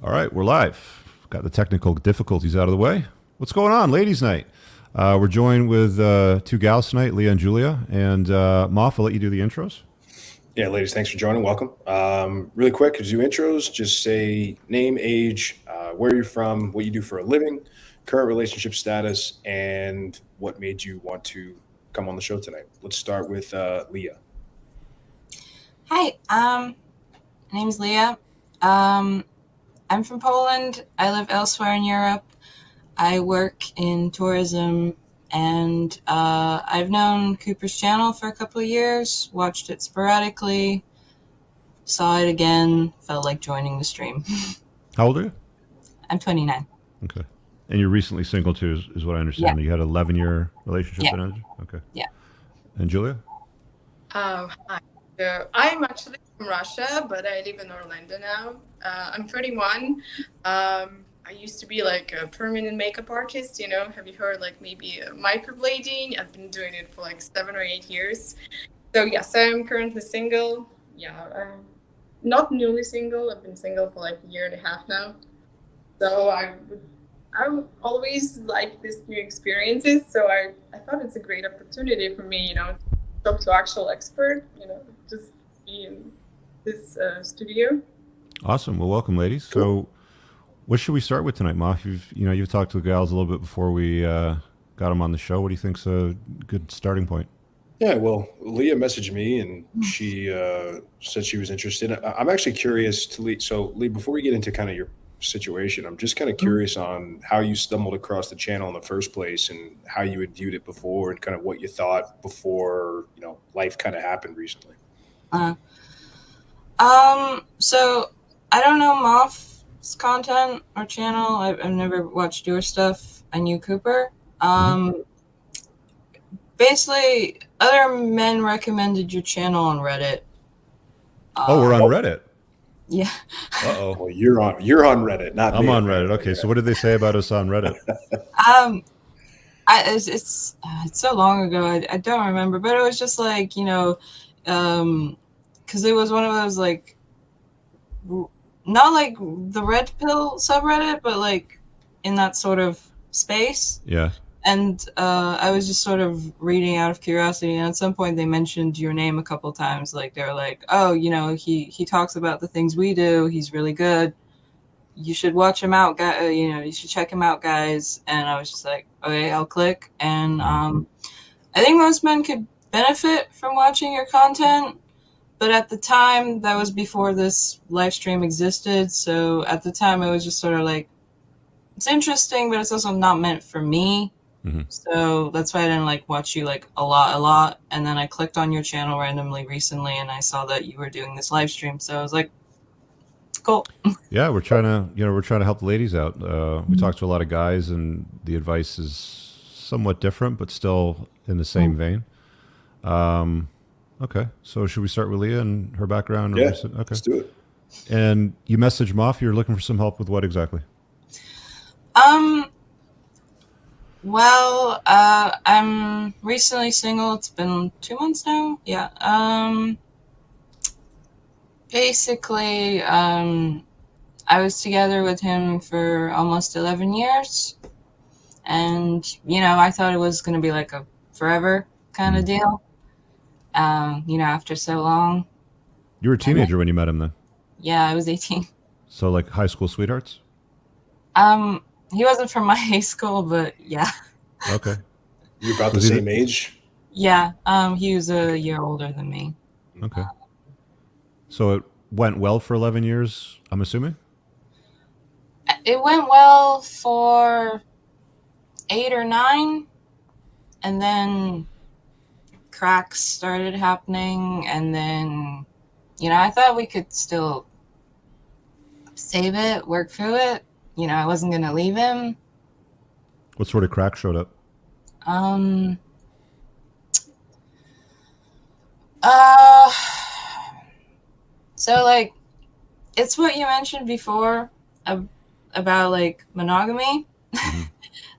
All right, we're live. Got the technical difficulties out of the way. What's going on, ladies' night? We're joined with two gals tonight, Leah and Julia. And Moff, I'll let you do the intros. Yeah, ladies, thanks for joining. Welcome. Really quick, to do intros, just say name, age, where you're from, what you do for a living, current relationship status, and what made you want to come on the show tonight. Let's start with Leah. Hi, my name's Leah. Um, I'm from Poland. I live elsewhere in Europe. I work in tourism, and I've known Cooper's channel for a couple of years, watched it sporadically, saw it again, felt like joining the stream. How old are you? I'm 29. Okay. And you're recently single too, is what I Yeah, understand. You had an 11-year relationship yeah, that ended? Okay. yeah. And Julia? Hi. So I'm actually from Russia, but I live in Orlando now. I'm 31. I used to be like a permanent makeup artist. Have you heard like maybe microblading? I've been doing it for like 7 or 8 years. So yes, I'm currently single. Yeah, not newly single. I've been single for like a year and a half now. So I would always like these new experiences. So I thought it's a great opportunity for me, to talk to actual expert, just be in this studio. Awesome. Well, welcome, ladies. Cool. So, what should we start with tonight, Moff? You've talked to the gals a little bit before we got them on the show. What do you think's a good starting point? Yeah, well, Leah messaged me and she said she was interested. I'm actually curious to Lee. So, Lee, before we get into kind of your situation, I'm just kind of curious on how you stumbled across the channel in the first place and how you had viewed it before and kind of what you thought before, life kind of happened recently. Uh, so I don't know Moff's content or channel. I've never watched your stuff. I knew Cooper. Hmm. Basically, other men recommended your channel on Reddit. Oh, we're on Um, Oh, Reddit. yeah. Uh-oh. well, you're on Reddit, not I'm me on Reddit. apparently. Okay, so what did they say about us on Reddit? Um, it's so long ago. I don't remember, but it was just like because it was one of those like not like the red pill subreddit, but like in that sort of space. Yeah. And I was just sort of reading out of curiosity, and at some point they mentioned your name a couple times. Like they were like, "Oh, he talks about the things we do. He's really good. You should watch him out, guy. You should check him out, guys." And I was just like, "Okay, I'll click." And Hmm. I think most men could benefit from watching your content, but at the time, that was before this live stream existed. So at the time, it was just sort of like, it's interesting, but it's also not meant for me. Hmm. So that's why I didn't like watch you like a lot. And then I clicked on your channel randomly recently, and I saw that you were doing this live stream. So I was like, cool. Yeah, we're trying to help the ladies out. We talked to a lot of guys, and the advice is somewhat different, but still in the same vein. Um, okay, so should we start with Leah and her background? Or Yeah, recent? Okay, let's do it. and you messaged Moff. You're looking for some help with what exactly? Um, well, I'm recently single. It's been 2 months now. Yeah. Basically, I was together with him for almost 11 years. And, I thought it was going to be like a forever kind Hmm. of deal, after so long. You were a And then, teenager when you met him, then. yeah, I was 18. So like high school sweethearts. He wasn't from my high school, but yeah. Okay. You're about the Was he same age? Yeah, he was a year older than me. okay? So it went well for 11 years. I'm assuming. It went well for 8 or 9, and then cracks started happening, and then, I thought we could still save it, work through it. I wasn't going to leave him. What sort of crack showed up? Um, uh, so like, it's what you mentioned before about like monogamy. Hmm.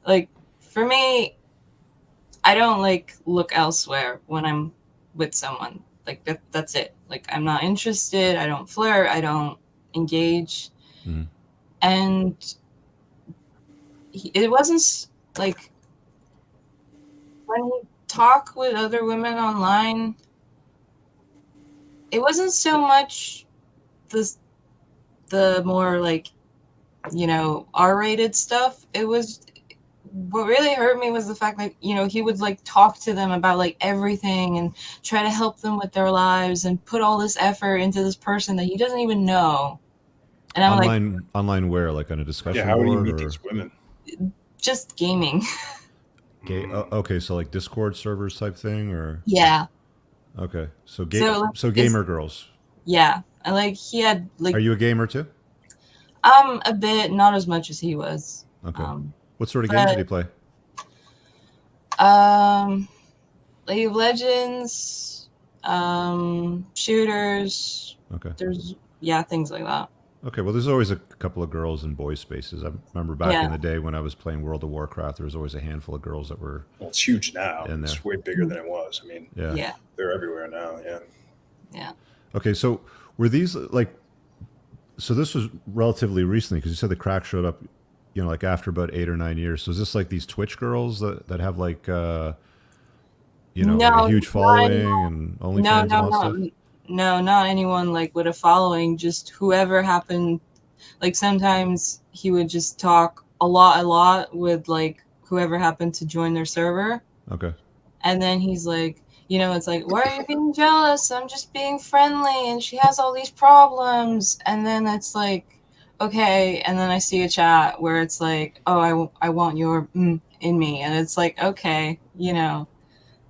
Like, for me, I don't like look elsewhere when I'm with someone. Like that's it. Like I'm not interested. I don't flirt. I don't engage. Hmm. and it wasn't like when he talked with other women online, it wasn't so much the more like, you know, R-rated stuff. It was, what really hurt me was the fact that, you know, he would like talk to them about like everything and try to help them with their lives and put all this effort into this person that he doesn't even know. And I'm like, Online where? Like on a discussion Yeah, how would you board meet or these women? just gaming. okay, so like Discord servers type thing or Yeah. okay. So So, gamer girls. Yeah. And like he had like Are you a gamer too? a bit, not as much as he was. Okay. What sort of games did he play? League of Legends, shooters. Okay. There's things like that. Okay, well, there's always a couple of girls in boys' spaces. I remember back in the day when I was playing World of Warcraft, there was always a handful of girls that were. Well, it's huge now. In there. It's way bigger than it was. I mean, Yeah. they're everywhere now. Yeah. Yeah. Okay, so were these like? So this was relatively recently because you said the crack showed up, you know, like after about 8 or 9 years. So is this like these Twitch girls that have like, you know, like a huge following and OnlyFans and all that stuff? No, not anyone like with a following, just whoever happened. Like sometimes he would just talk a lot with like whoever happened to join their server. Okay. And then he's like, you know, it's like, why are you being jealous? I'm just being friendly and she has all these problems. And then it's like, okay. And then I see a chat where it's like, oh, I want your in me. And it's like, okay, you know,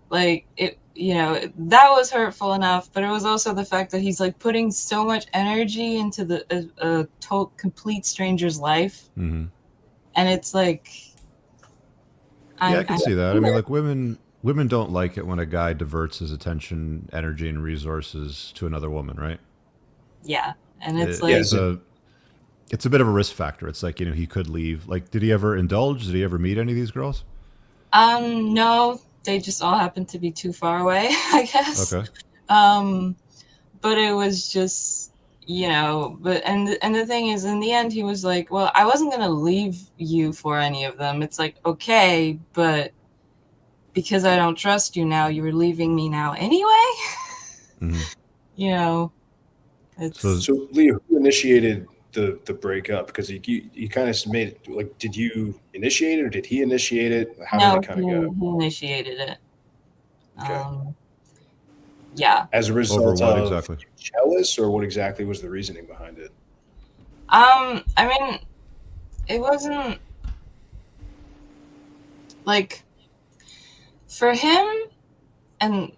like it. You know, that was hurtful enough, but it was also the fact that he's like putting so much energy into a complete stranger's life. Mm-hmm. And it's like, I can see that. I mean, like women don't like it when a guy diverts his attention, energy, and resources to another woman, right? Yeah, and it's it's a bit of a risk factor. It's like, you know, he could leave. Like, did he ever indulge? Did he ever meet any of these girls? No. They just all happened to be too far away, I guess. Okay. But it was just, you know, and the thing is, in the end, he was like, well, I wasn't going to leave you for any of them. It's like, okay, but because I don't trust you now, you're leaving me now anyway? Mm-hmm. You know, it's... So Leo, who initiated the breakup? Because you kind of made it, like, did you initiate it or did he initiate it? How did it kind of go? He initiated it. Okay. Yeah. As a result Over what of exactly? jealous, or what exactly was the reasoning behind it? I mean, it wasn't like for him, and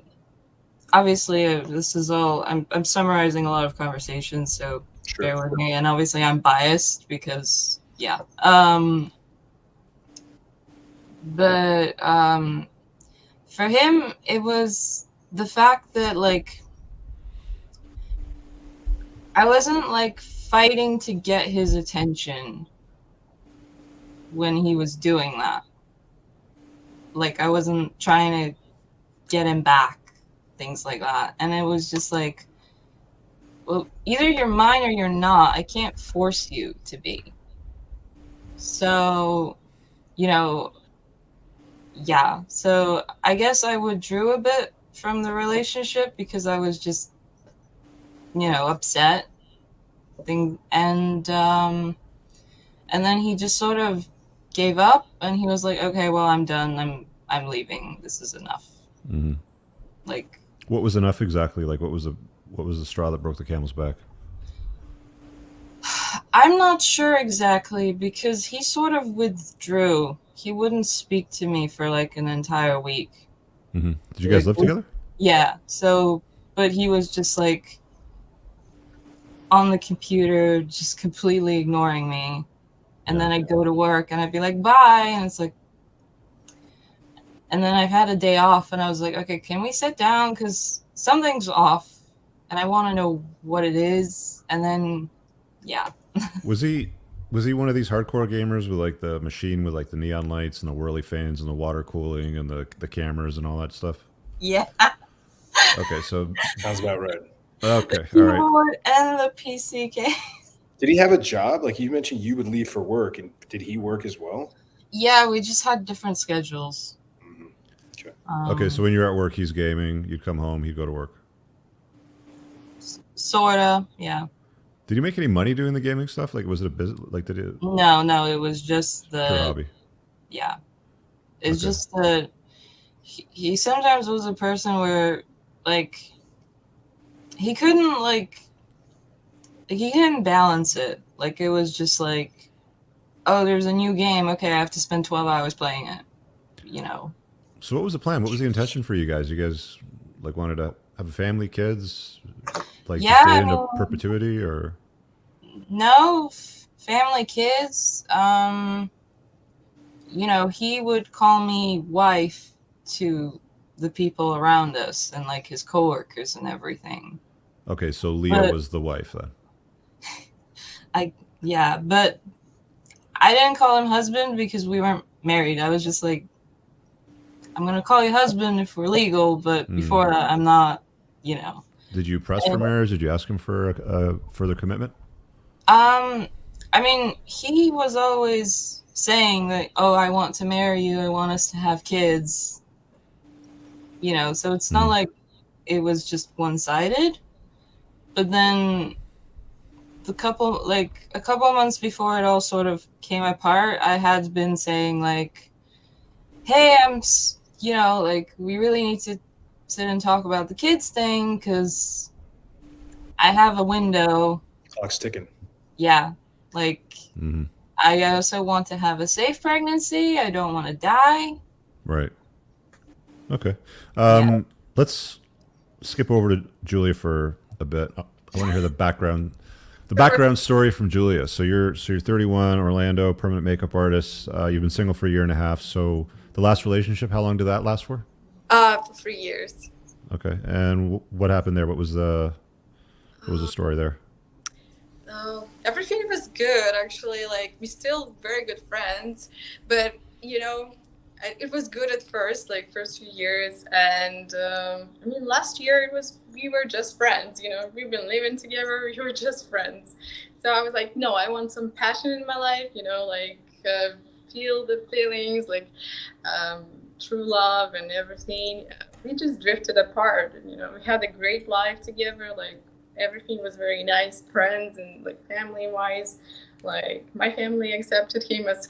obviously this is all I'm summarizing a lot of conversations, so Sure. bear with me. And obviously I'm biased because but for him it was the fact that like I wasn't like fighting to get his attention when he was doing that. Like I wasn't trying to get him back, things like that. And it was just like, well, either you're mine or you're not. I can't force you to be. So, you know, yeah. So I guess I withdrew a bit from the relationship because I was just, you know, upset. And then he just sort of gave up and he was like, okay, well, I'm done. I'm leaving. This is enough. Mm-hmm. Like, what was enough exactly? Like, what was the straw that broke the camel's back? I'm not sure exactly because he sort of withdrew. He wouldn't speak to me for like an entire week. Mm-hmm. Did you guys live together? Yeah. So, but he was just like on the computer, just completely ignoring me. And then I'd go to work and I'd be like, bye. And it's like, and then I've had a day off and I was like, okay, can we sit down? Because something's off and I want to know what it is. And then, yeah. Was he one of these hardcore gamers with like the machine with like the neon lights and the whirly fans and the water cooling and the cameras and all that stuff? Yeah. Okay, so Sounds about right. Okay, all right. And the PC case. Did he have a job? Like you mentioned, you would leave for work, and did he work as well? Yeah, we just had different schedules. Mm-hmm. Okay. Okay, so when you're at work, he's gaming. You'd come home. He'd go to work. Sorta, yeah. Did he make any money doing the gaming stuff? Like, was it a business? Like, did it No, it was just pure the hobby? yeah. It's Okay. just the he sometimes was a person where like he couldn't he couldn't balance it. Like it was just like, oh, there's a new game. Okay, I have to spend 12 hours playing it. You know. So what was the plan? What was the intention for you guys? You guys like wanted to have a family, kids, like Yeah, to stay I into mean, perpetuity, or no family, kids. You know, he would call me wife to the people around us and like his coworkers and everything. okay? So Leah But was the wife then. yeah, but I didn't call him husband because we weren't married. I was just like, I'm gonna call you husband if we're legal, but before that, I'm not. You know. Did you press for marriage? Did you ask him for a further commitment? I mean, he was always saying that, oh, I want to marry you. I want us to have kids. You know, so it's not like it was just one-sided. But then a couple of months before it all sort of came apart, I had been saying like, hey, you know, like we really need to sit and talk about the kids thing because I have a window. Clock's ticking. Yeah, like I also want to have a safe pregnancy. I don't want to die. Right. Okay. Yeah. Let's skip over to Julia for a bit. I want to hear the background story from Julia. So you're 31, Orlando, permanent makeup artist. You've been single for a year and a half. So the last relationship, how long did that last for? For 3 years. Okay. And what happened there? What was the story there? Everything was good, actually. Like, we're still very good friends, but you know, it was good at first, like first few years, and I mean, last year we were just friends. You know, we've been living together. We were just friends. So I was like, no, I want some passion in my life. You know, like feel the feelings, like true love and everything. We just drifted apart, and you know, we had a great life together. Like everything was very nice, friends and like family wise. Like my family accepted him as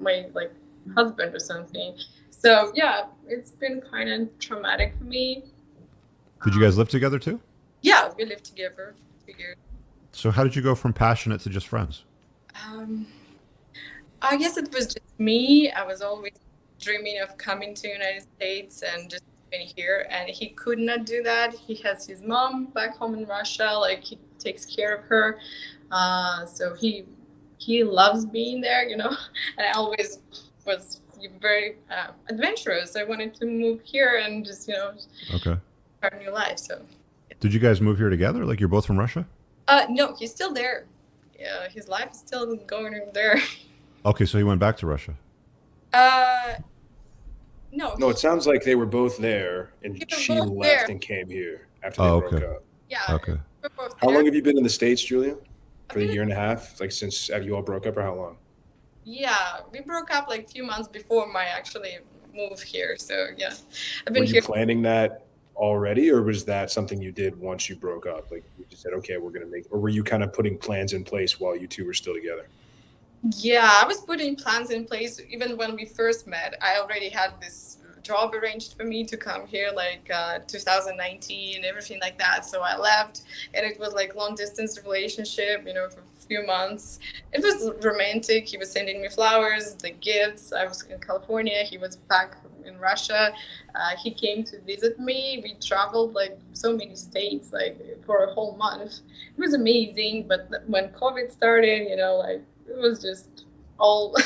my like husband or something. So yeah, it's been kind of traumatic for me. Did you guys live together too? Yeah, we lived together 2 years. So how did you go from passionate to just friends? I guess it was just me. I was always dreaming of coming to United States and just being here, and he could not do that. He has his mom back home in Russia. Like he takes care of her. So he loves being there, you know. And I always was very adventurous. I wanted to move here and just, you know, Okay. start a new life. So. Did you guys move here together? Like you're both from Russia? No, he's still there. Yeah, his life is still going there. Okay, so he went back to Russia. No. No, it sounds like they were both there, and They were she both left there. and came here after they broke okay. up. Yeah. Okay. We're both How there. long have you been in the States, Julia? For I've a been- year and a half? Like since you all broke up, or how long? Yeah, we broke up like a few months before my actually move here. So yeah, I've Were been you here. planning that already, or was that something you did once you broke up? Like you just said, okay, we're gonna make, or were you kind of putting plans in place while you two were still together? Yeah, I was putting plans in place even when we first met. I already had this job arranged for me to come here like 2019 and everything like that. So I left, and it was like long distance relationship, you know, for a few months. It was romantic. He was sending me flowers, the gifts. I was in California. He was back in Russia. He came to visit me. We traveled like so many states, like for a whole month. It was amazing. But when COVID started, you know, like it was just all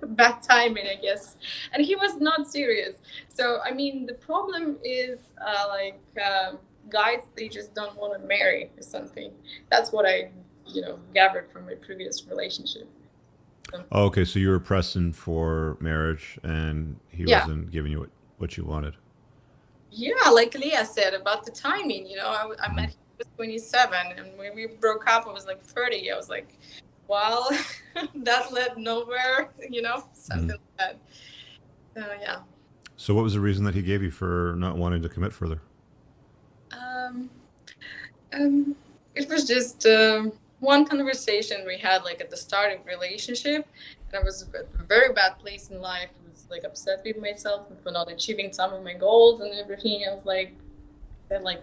bad timing, I guess. And he was not serious. So, I mean, the problem is guys, they just don't want to marry or something. That's what I, you know, gathered from my previous relationship. Oh, okay, so you were pressing for marriage, and he Yeah. wasn't giving you what you wanted. Yeah, like Leah said about the timing, you know, I met him was 27, and when we broke up, I was like 30. I was like, well, that led nowhere, something like that. So yeah. So what was the reason that he gave you for not wanting to commit further? It was just one conversation we had like at the start of relationship, and I was at a very bad place in life. I was like upset with myself for not achieving some of my goals and everything. I was like, I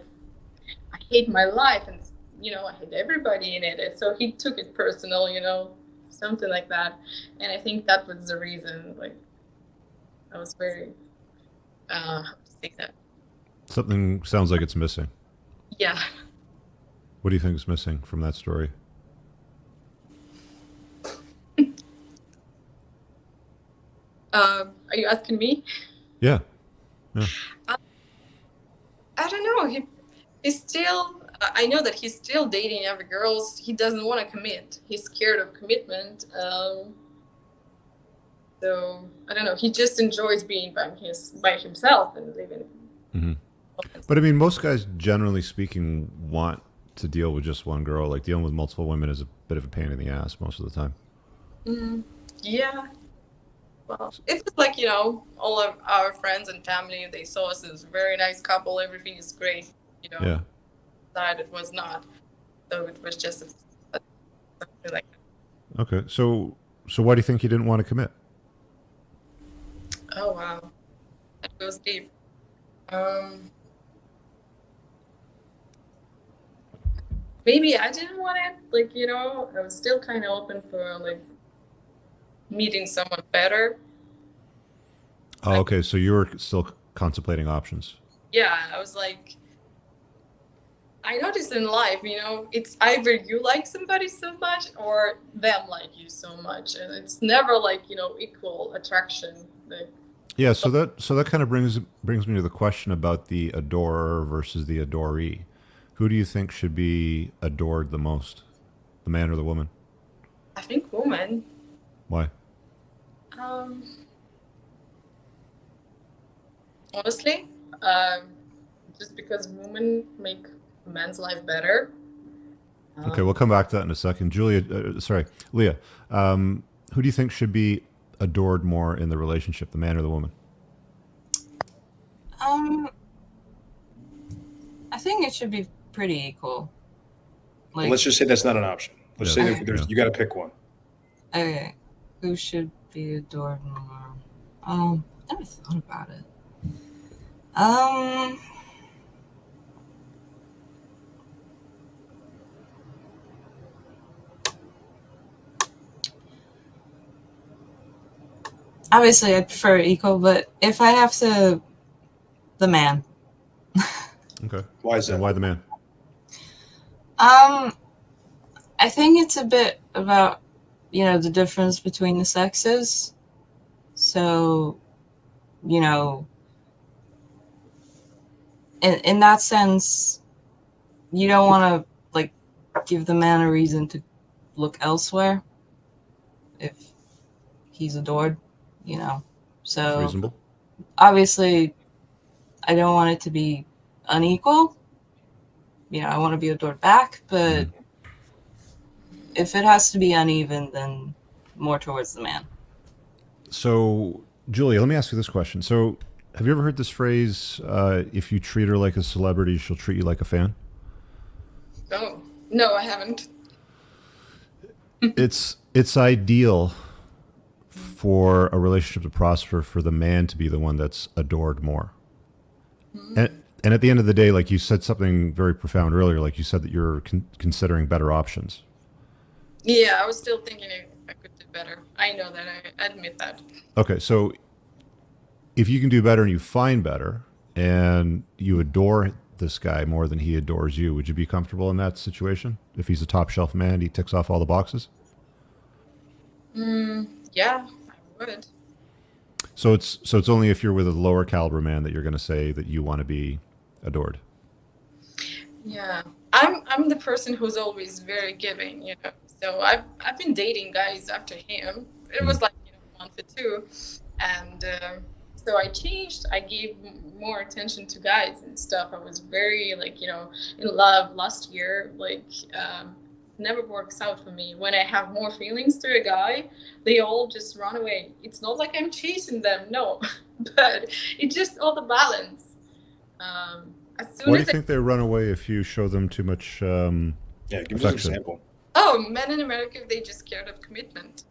hate my life, and I hate everybody in it. So he took it personal, something like that, and I think that was the reason. Like, I was very how to say that? Something sounds like it's missing. Yeah. What do you think is missing from that story? Are you asking me? Yeah. I don't know. He's still. I know that he's still dating other girls. He doesn't want to commit. He's scared of commitment. So I don't know. He just enjoys being by himself and living. Mm-hmm. But I mean, most guys, generally speaking, want to deal with just one girl. Like dealing with multiple women is a bit of a pain in the ass most of the time. Yeah. Well, it was like, all of our friends and family, they saw us as a very nice couple. Everything is great. Yeah. Side it was not. So it was just something like that. Okay. So why do you think you didn't want to commit? Oh, wow. That goes deep. Maybe I didn't want it. Like, I was still kind of open for, like, meeting someone better. Oh, okay. So you were still contemplating options. Yeah, I was like, I noticed in life, it's either you like somebody so much or them like you so much, and it's never like equal attraction. Like, yeah. So that kind of brings me to the question about the adorer versus the adoree. Who do you think should be adored the most, the man or the woman? I think woman. Why? Honestly, just because women make a man's life better. Okay, we'll come back to that in a second. Leah, who do you think should be adored more in the relationship, the man or the woman? I think it should be pretty equal. Well, let's just say that's not an option. Let's say that Yeah. you got to pick one. Okay, who should be adored more? I never thought about it. Obviously, I prefer equal, but if I have to, the man. Okay. Why is that? And why the man? I think it's a bit about, the difference between the sexes. So, in that sense, you don't want to, like, give the man a reason to look elsewhere if he's adored, So, That's reasonable. Obviously, I don't want it to be unequal. I want to be adored back, but if it has to be uneven, then more towards the man. So, Julia, let me ask you this question. So, have you ever heard this phrase, if you treat her like a celebrity, she'll treat you like a fan? Oh, no, I haven't. It's ideal for a relationship to prosper for the man to be the one that's adored more. And at the end of the day, like you said something very profound earlier, like you said that you're considering better options. Yeah, I was still thinking I could do better. I know that. I admit that. Okay, so if you can do better and you find better and you adore this guy more than he adores you, would you be comfortable in that situation? If he's a top shelf man, he ticks off all the boxes? Yeah, I would. So it's only if you're with a lower caliber man that you're going to say that you want to be adored. Yeah, I'm the person who's always very giving, So I've been dating guys after him. It was like 1 to 2, and So I changed. I gave more attention to guys and stuff. I was very like, you know, in love last year. Like, never works out for me. When I have more feelings to a guy, they all just run away. It's not like I'm chasing them, no, but it's just all the balance. As soon Why do as you think they run away if you show them too much Yeah, give us an affection? example. men in America, they just scared of commitment.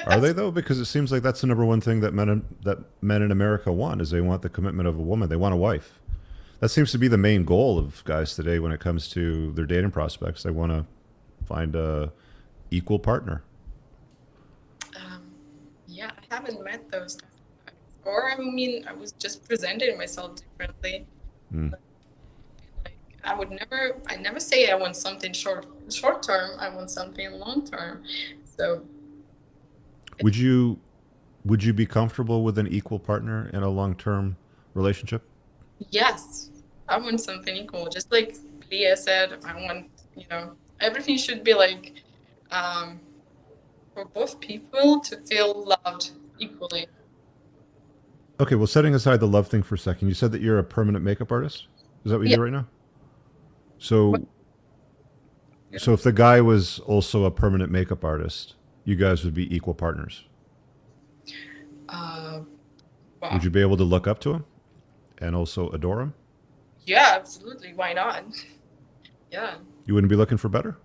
Are they though? Because it seems like that's the number one thing that men in America want is they want the commitment of a woman. They want a wife. That seems to be the main goal of guys today when it comes to their dating prospects. They want to find a equal partner. Yeah, I haven't met those type of guys. Or I mean, I was just presenting myself differently. Mm. Like I never say I want something short term. I want something long term. So Would you be comfortable with an equal partner in a long-term relationship? yes, I want something equal. Just like Leah said, I want, you know, everything should be like for both people to feel loved equally. Okay, well, setting aside the love thing for a second, you said that you're a permanent makeup artist. Is that what you Yeah. do right now? So, What? so if the guy was also a permanent makeup artist, you guys would be equal partners. Wow. Would you be able to look up to him and also adore him? Yeah, absolutely. Why not? Yeah. You wouldn't be looking for better?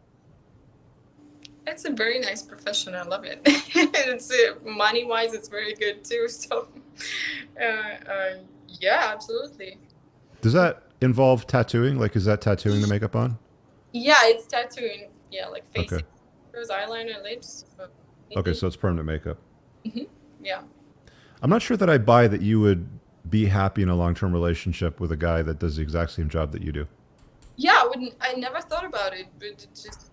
It's a very nice profession. I love it. It's money wise, it's very good too. So, yeah, absolutely. Does that involve tattooing? Like, is that tattooing the makeup on? Yeah, it's tattooing. Yeah, like face, Okay. eyeliner, lips. Okay, so it's permanent makeup. Yeah. I'm not sure that I buy that you would be happy in a long-term relationship with a guy that does the exact same job that you do. Yeah, I wouldn't. I never thought about it, but it just.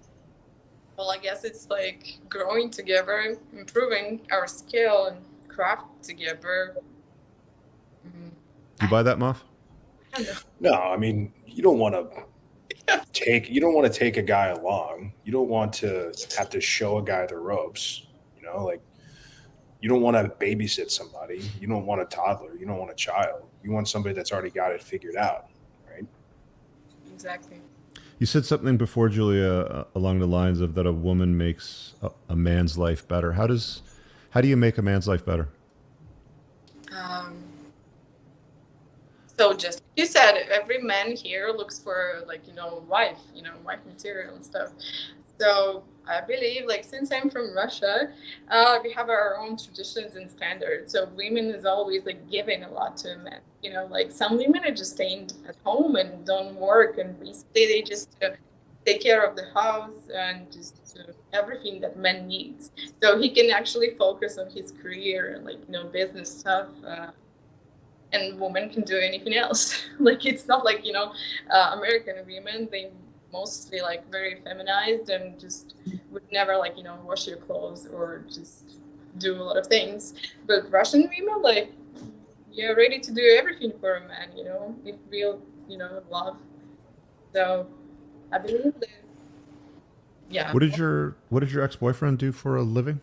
Well, I guess it's like growing together, improving our skill and craft together. You buy that, Moff? I don't know. No, I mean, you don't want to take a guy along. You don't want to have to show a guy the ropes. You know, like you don't want to babysit somebody. You don't want a toddler. You don't want a child. You want somebody that's already got it figured out, right? Exactly. You said something before, Julia, along the lines of that a woman makes a man's life better. How do you make a man's life better? So just like you said, every man here looks for like, you know, wife material and stuff. So I believe like since I'm from Russia, we have our own traditions and standards. So women is always like giving a lot to men. You know, like some women are just staying at home and don't work, and basically they just take care of the house and just everything that men needs. So he can actually focus on his career and like, you know, business stuff. And women can do anything else. Like it's not like, you know, American women, they mostly like very feminized and just would never like, you know, wash your clothes or just do a lot of things. But Russian women, like, you're ready to do everything for a man, you know, if real, you know, love. So I believe that, yeah. What did your ex-boyfriend do for a living?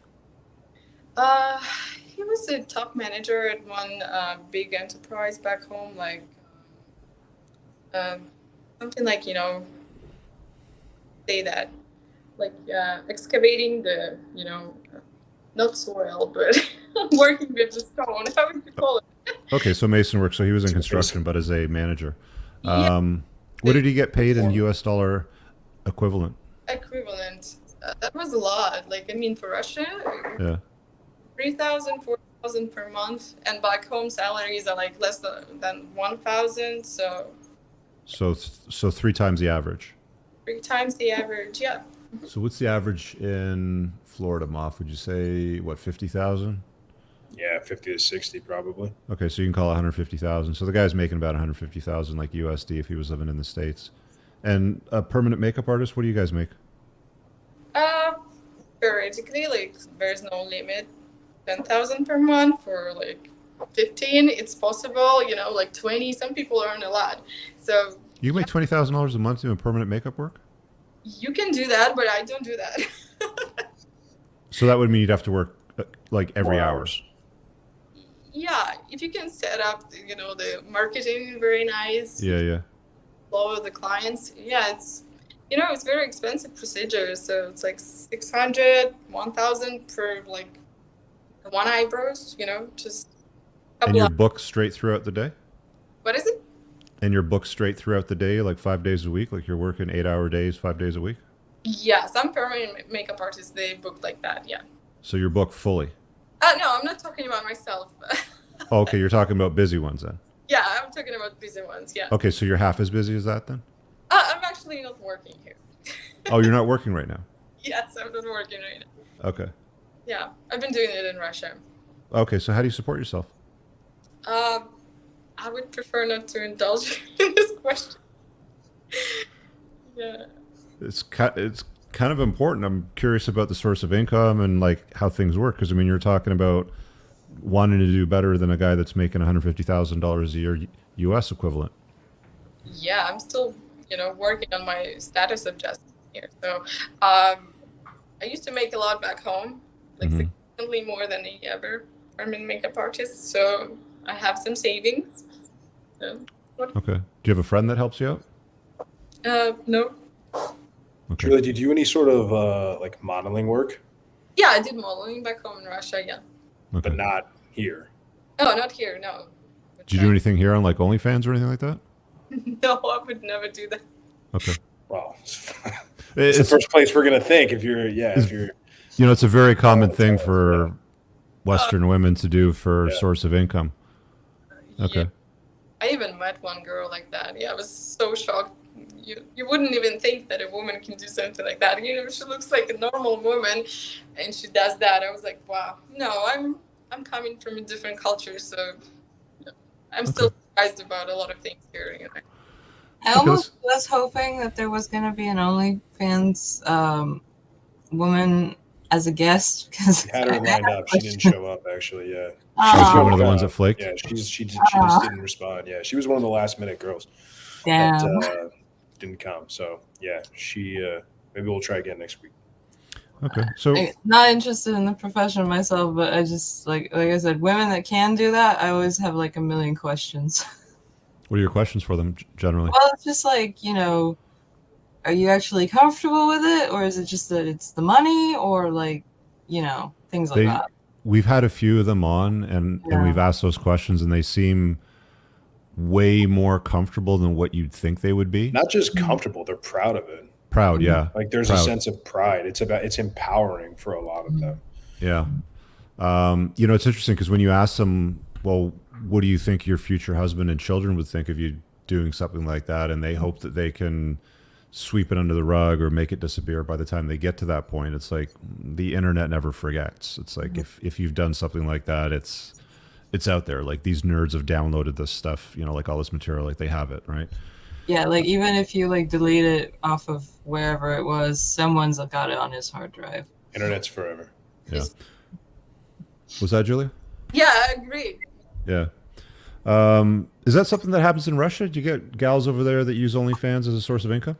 He was a top manager at one big enterprise back home, like something like, you know, say that, like excavating the, you know, not soil, but working with the stone. How would you call it? Okay, so mason work. So he was in construction, but as a manager. Yeah. What did he get paid in U.S. dollar equivalent? Equivalent. That was a lot. Like, I mean, for Russia, Yeah. 3,000, 4,000 per month, and back home salaries are like less than 1,000. So So 3 times the average. 3 times the average. Yeah. So what's the average in Florida, Moff? Would you say what 50,000? Yeah, 50 to 60 probably. Okay, so you can call it 150,000. So the guy's making about 150,000, like USD, if he was living in the States. And a permanent makeup artist, what do you guys make? Theoretically, like there's no limit. 10,000 per month or like 15, it's possible. You know, like 20. Some people earn a lot. So You can make $20,000 a month doing permanent makeup work. you can do that, but I don't do that. So that would mean you'd have to work like every More hour. hours. Yeah, if you can set up, the marketing very nice, Yeah. follow the clients. Yeah, it's very expensive procedure. So it's like 600, 1,000 per like one eyebrows. Just a And couple you're of, booked straight throughout the day? what is it? And you're booked straight throughout the day, like 5 days a week? Like you're working 8-hour days, 5 days a week? Yeah, some permanent makeup artists they book like that. Yeah. So you're booked fully? No, I'm not talking about myself. Oh, okay, you're talking about busy ones then. Yeah, I'm talking about busy ones. Yeah. Okay, so you're half as busy as that then? I'm actually not working here. Oh, you're not working right now? Yes, I'm not working right now. Okay. Yeah, I've been doing it in Russia. Okay, so how do you support yourself? I would prefer not to indulge in this question. Yeah. It's kind of important. I'm curious about the source of income and like how things work, because I mean, you're talking about wanting to do better than a guy that's making $150,000 a year U.S. equivalent. Yeah, I'm still, working on my status adjustment here. So, I used to make a lot back home, like Mhm. significantly more than any other permanent makeup artist. So I have some savings. So, Okay. Do you have a friend that helps you out? No. Okay. Julia, did you do any sort of like modeling work, Yeah, I did modeling back home in Russia. Yeah. Okay. but not here? No, not here. No. Did you do anything here on like OnlyFans or anything like that? No, I would never do that. Okay. Well, it's It's the first place we're gonna think if you're it's a very common thing for Western women to do for Yeah. source of income. Okay. Yeah. I even met one girl like that. Yeah, I was so shocked. You wouldn't even think that a woman can do something like that. She looks like a normal woman, and she does that. I was like, wow. No, I'm coming from a different culture, so I'm still surprised about a lot of things here. I almost was hoping that there was going to be an OnlyFans woman as a guest because We had her lined up. She didn't show up actually. Yeah. She's Oh, one of the ones that flaked. Yeah, she just didn't respond. Yeah, she was one of the last minute girls damn. that didn't come. So yeah, she maybe we'll try again next week. Okay. So I'm not interested in the profession myself, but I just like I said, women that can do that, I always have like a million questions. what are your questions for them generally? Well, it's just like, are you actually comfortable with it, or is it just that it's the money, or like, things like that. We've had a few of them on, and we've asked those questions, and they seem way more comfortable than what you'd think they would be. Not just comfortable, they're proud of it. Proud, yeah. Like there's a sense of pride. It's empowering for a lot of them. Yeah. It's interesting because when you ask them, well, what do you think your future husband and children would think of you doing something like that? And they hope that they can sweep it under the rug or make it disappear by the time they get to that point. It's like the internet never forgets. It's like if you've done something like that, it's out there. Like these nerds have downloaded this stuff, like all this material, like they have it, right? Yeah, like even if you like delete it off of wherever it was, someone's got it on his hard drive. Internet's forever. Yeah. Was that Julia? Yeah, I agree. Yeah. Is that something that happens in Russia? Do you get gals over there that use OnlyFans as a source of income?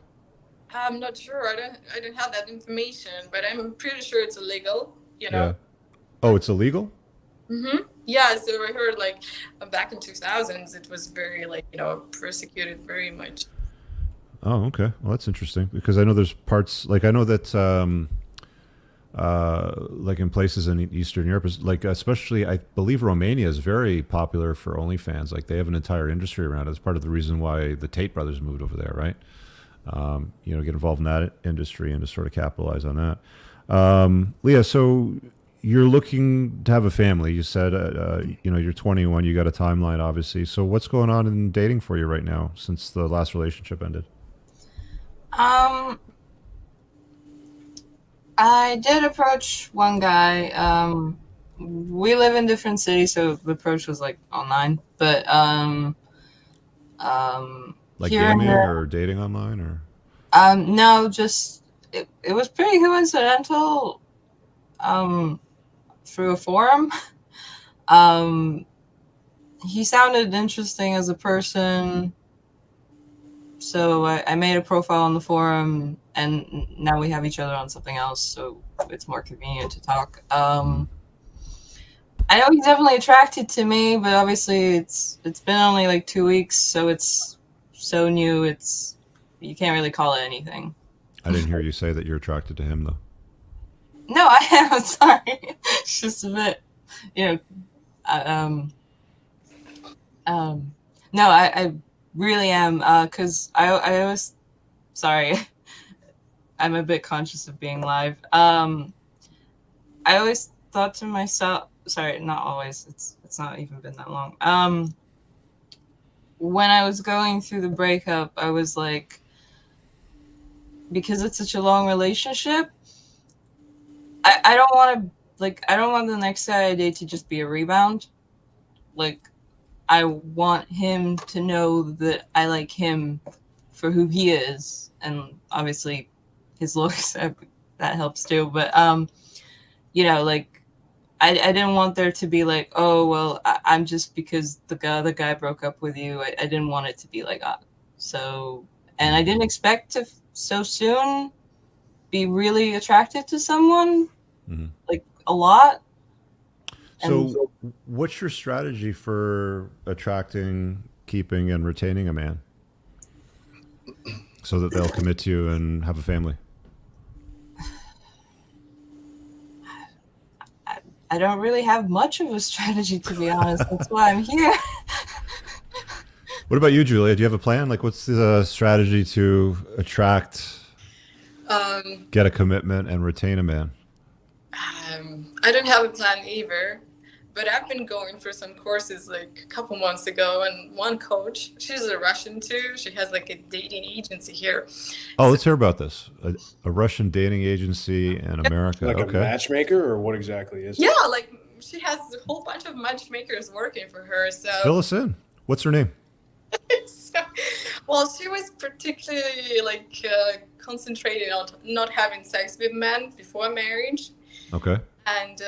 I'm not sure. I don't have that information, but I'm pretty sure it's illegal. Yeah. Oh, it's illegal? Mm-hmm. Yeah. So I heard like back in 2000s, it was very persecuted very much. Oh, okay. Well, that's interesting because I know there's parts like I know that like in places in Eastern Europe, like especially I believe Romania is very popular for OnlyFans. Like they have an entire industry around it. It's part of the reason why the Tate brothers moved over there, right? Get involved in that industry and to sort of capitalize on that. Leah, so you're looking to have a family. You said, you're 21. You got a timeline, obviously. So what's going on in dating for you right now since the last relationship ended? I did approach one guy. We live in different cities, so the approach was like online. But like here gaming or dating online or? No, just it was pretty coincidental. Through a forum. He sounded interesting as a person, so I made a profile on the forum, and now we have each other on something else, so it's more convenient to talk. I I know he's definitely attracted to me, but obviously it's been only like 2 weeks, so it's so new. It's you can't really call it anything. I didn't hear you say that you're attracted to him, though. No, I am. Sorry, it's just a bit, you know. uh, Um, no, I really am. Cause I always, sorry, I'm a bit conscious of being live. I always thought to myself, sorry, not always. It's not even been that long. When I was going through the breakup, I was like, because it's such a long relationship, I don't want to I don't want the next guy I date to just be a rebound. Like, I want him to know that I like him for who he is, and obviously his looks that helps too. But you know, like I didn't want there to be like, oh well, I'm just because the other guy broke up with you. I didn't want it to be like that. So, and I didn't expect to so soon be really attracted to someone like a lot. So, what's your strategy for attracting, keeping, and retaining a man so that they'll commit to you and have a family? I don't really have much of a strategy, to be honest. That's why I'm here. What about you, Julia? Do you have a plan? Like, what's the strategy to attract, get a commitment, and retain a man? I don't have a plan either, but I've been going for some courses like a couple months ago, and one coach, she's a Russian too. She has like a dating agency here. Oh, let's hear about this. A Russian dating agency in America. Like okay. a matchmaker, or what exactly is it? Yeah, like she has a whole bunch of matchmakers working for her. So Fill us in. What's her name? so, well, she was particularly concentrating on not having sex with men before marriage. Okay. And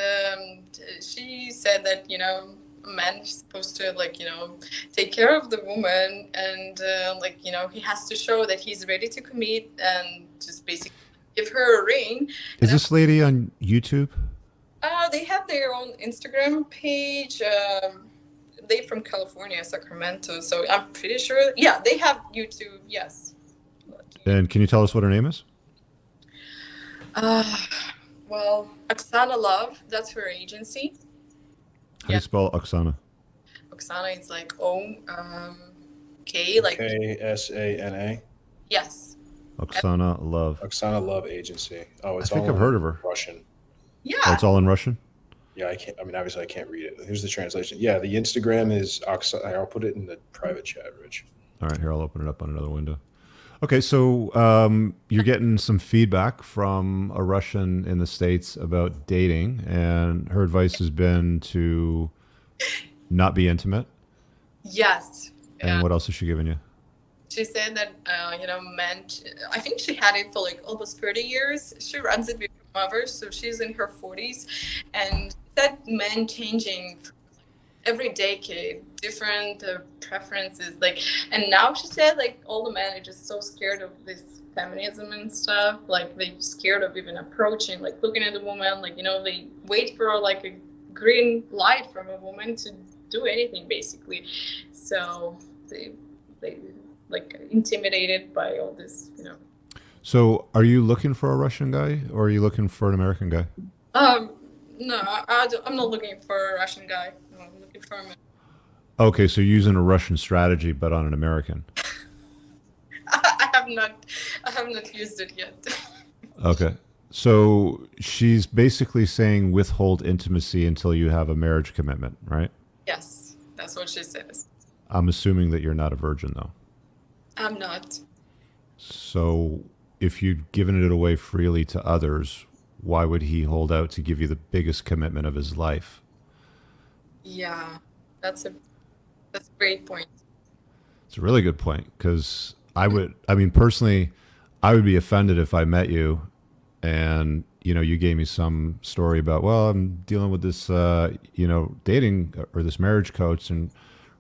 she said that, a man is supposed to, take care of the woman, and, he has to show that he's ready to commit and just basically give her a ring. Is this lady on YouTube? They have their own Instagram page. They're from California, Sacramento, so I'm pretty sure. Yeah, they have YouTube, yes. And can you tell us what her name is? Well, Oksana Love, that's her agency. How do you spell Oksana? Oksana is like K, like Ksana. Yes. Oksana Love. Oksana Love Agency. Oh, it's I think all I've heard of her. Russian. Yeah. Oh, it's all in Russian? Yeah, obviously I can't read it. Here's the translation. Yeah, the Instagram is Oksana. I'll put it in the private chat, Rich. All right, here, I'll open it up on another window. Okay, so you're getting some feedback from a Russian in the States about dating, and her advice has been to not be intimate. Yes. And what else has she given you? She said that, men, I think she had it for like almost 30 years. She runs it with her mother, so she's in her 40s. And that men changing every decade, different preferences. And now she said, all the men are just so scared of this feminism and stuff. They're scared of even approaching, looking at a woman. They wait for a green light from a woman to do anything, basically. So they intimidated by all this, So are you looking for a Russian guy, or are you looking for an American guy? No, I'm not looking for a Russian guy. No, I'm looking for a man. Okay, so you're using a Russian strategy, but on an American. I have not used it yet. Okay. So she's basically saying withhold intimacy until you have a marriage commitment, right? Yes, that's what she says. I'm assuming that you're not a virgin, though. I'm not. So if you'd given it away freely to others, why would he hold out to give you the biggest commitment of his life? Yeah, that's a great point. It's a really good point, because personally, I would be offended if I met you and, you gave me some story about, well, I'm dealing with this, dating or this marriage coach, and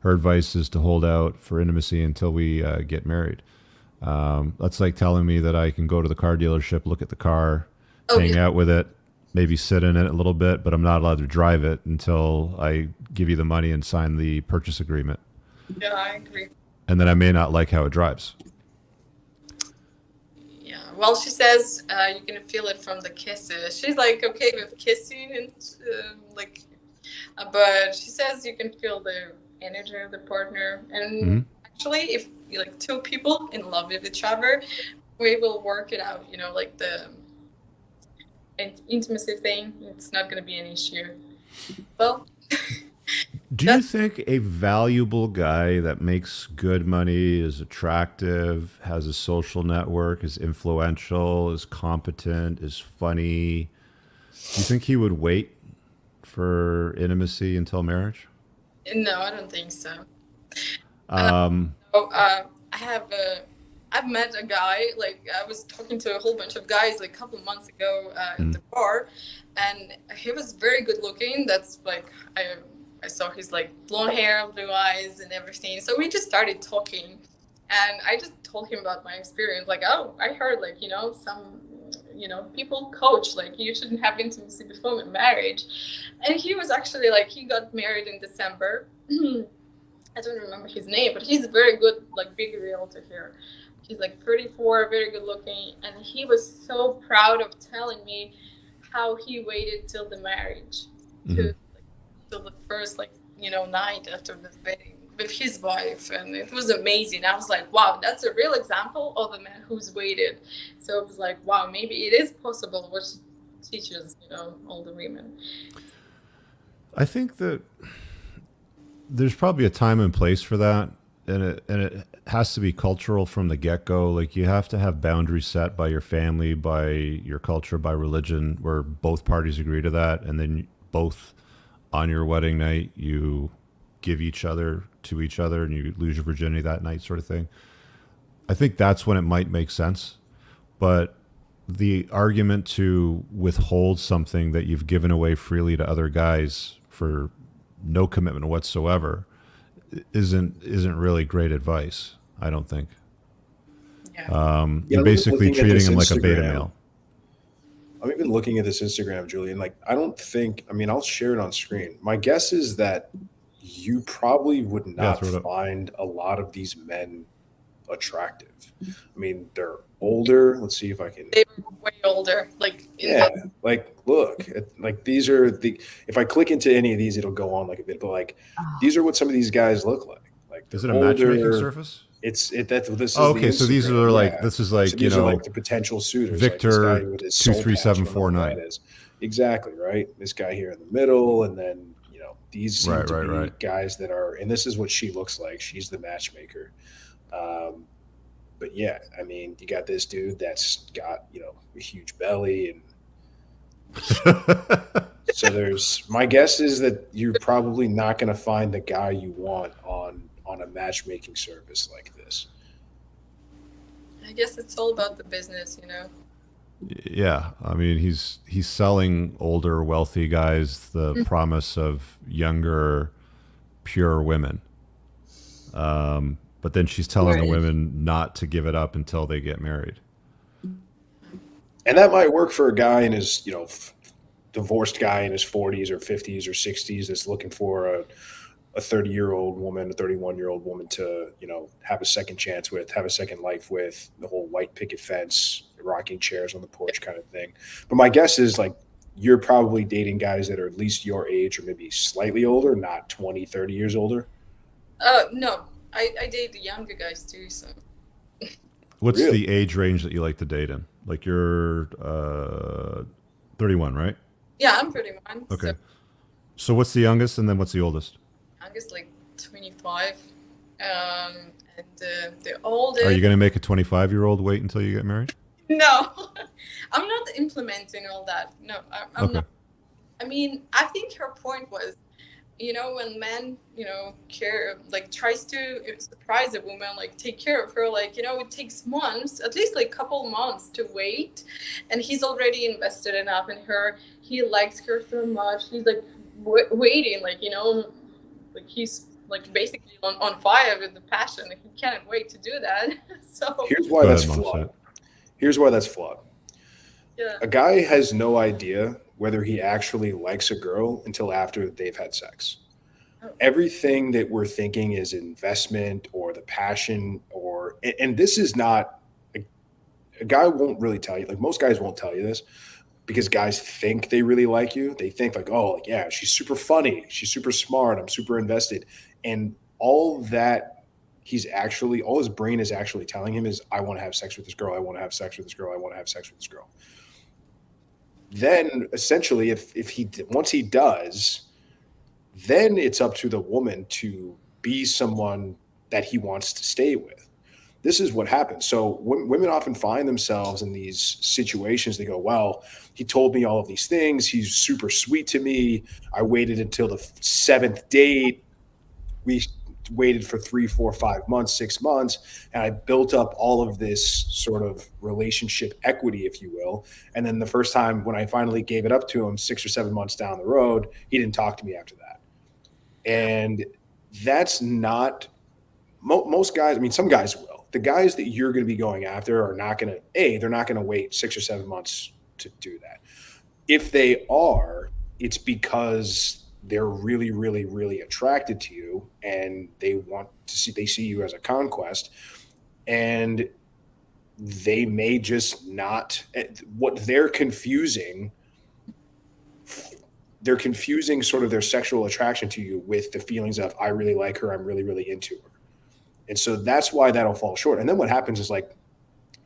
her advice is to hold out for intimacy until we get married. That's like telling me that I can go to the car dealership, look at the car, hang out with it, maybe sit in it a little bit, but I'm not allowed to drive it until I give you the money and sign the purchase agreement. Yeah, I agree. And then I may not like how it drives. Yeah. Well, she says you can feel it from the kisses. She's like okay with kissing and like, but she says you can feel the energy of the partner. And actually, if like two people in love with each other, we will work it out. You know, like the intimacy thing. It's not going to be an issue. Well. Do you think a valuable guy that makes good money, is attractive, has a social network, is influential, is competent, is funny, do you think he would wait for intimacy until marriage? No, I don't think so. I've met a guy, like I was talking to a whole bunch of guys like a couple months ago at the bar, and he was very good looking. That's like, I saw his like blonde hair, blue eyes and everything. So we just started talking, and I just told him about my experience. Like, oh, I heard like, some, people coach, like you shouldn't have intimacy before marriage. And he was actually like, he got married in December. I don't remember his name, but he's very good, like big realtor here. He's like 34, very good looking. And he was so proud of telling me how he waited till the marriage, till the first, like, night after the wedding with his wife. And it was amazing. I was like, wow, that's a real example of a man who's waited. So it was like, wow, maybe it is possible, which teaches, all the women. I think that there's probably a time and place for that. And it has to be cultural from the get-go. Like, you have to have boundaries set by your family, by your culture, by religion, where both parties agree to that. And then both on your wedding night, you give each other to each other and you lose your virginity that night, sort of thing. I think that's when it might make sense. But the argument to withhold something that you've given away freely to other guys for no commitment whatsoever isn't really great advice, I don't think. Yeah. You're basically treating him like a beta male. I'm even looking at this Instagram, Julian. Like, I'll share it on screen. My guess is that you probably would not find a lot of these men attractive. I mean, they're older. Let's see if I can. They were way older. Like, like look, like these are if I click into any of these, it'll go on like a bit. But like, these are what some of these guys look like. Like, is it a matchmaking service? This is okay. So these are like this is like, so these are like the potential suitors. Victor like 23749. Exactly right. This guy here in the middle, and then these seem to be guys that are. And this is what she looks like. She's the matchmaker. But yeah, I mean, you got this dude that's got a huge belly, and so my guess is that you're probably not going to find the guy you want on a matchmaking service like this. I guess it's all about the business, Yeah, I mean, he's selling older, wealthy guys the promise of younger, pure women. But then she's telling the women not to give it up until they get married. And that might work for a guy in his, divorced guy in his 40s or 50s or 60s that's looking for a 30-year-old woman, a 31-year-old woman to, have a second chance with, have a second life with, the whole white picket fence, rocking chairs on the porch kind of thing. But my guess is, like, you're probably dating guys that are at least your age or maybe slightly older, not 20, 30 years older. No. I date the younger guys too. So, what's the age range that you like to date in? Like, you're 31, right? Yeah, I'm 31. Okay. So what's the youngest, and then what's the oldest? Youngest, like 25, and the oldest. Are you going to make a 25-year-old wait until you get married? No, I'm not implementing all that. No, I'm not. I mean, I think her point was, when men, care, like tries to surprise a woman, like take care of her, like, it takes months, at least like couple months to wait. And he's already invested enough in her. He likes her so much. He's like waiting, like, like he's like basically on fire with the passion. He can't wait to do that. So here's why that's flawed. Yeah. A guy has no idea whether he actually likes a girl until after they've had sex. Oh. Everything that we're thinking is investment or the passion, or and this is not a guy won't really tell you. Like most guys won't tell you this because guys think they really like you. They think like, oh, like, yeah, she's super funny, she's super smart, I'm super invested, and all that all his brain is actually telling him is, I want to have sex with this girl, I want to have sex with this girl, I want to have sex with this girl. Then essentially, once he does, then it's up to the woman to be someone that he wants to stay with. This is what happens. So women often find themselves in these situations. They go, well, he told me all of these things. He's super sweet to me. I waited until the seventh date. We waited for 3, 4, 5 months, 6 months, and I built up all of this sort of relationship equity, if you will. And then the first time when I finally gave it up to him 6 or 7 months down the road, he didn't talk to me after that. And that's not most guys. I mean, some guys will. The guys that you're going to be going after are not going to, they're not going to wait 6 or 7 months to do that. If they are, it's because they're really, really, really attracted to you and they see you as a conquest, and they may just not, what they're confusing sort of their sexual attraction to you with the feelings of, I really like her, I'm really, really into her. And so that's why that'll fall short. And then what happens is like,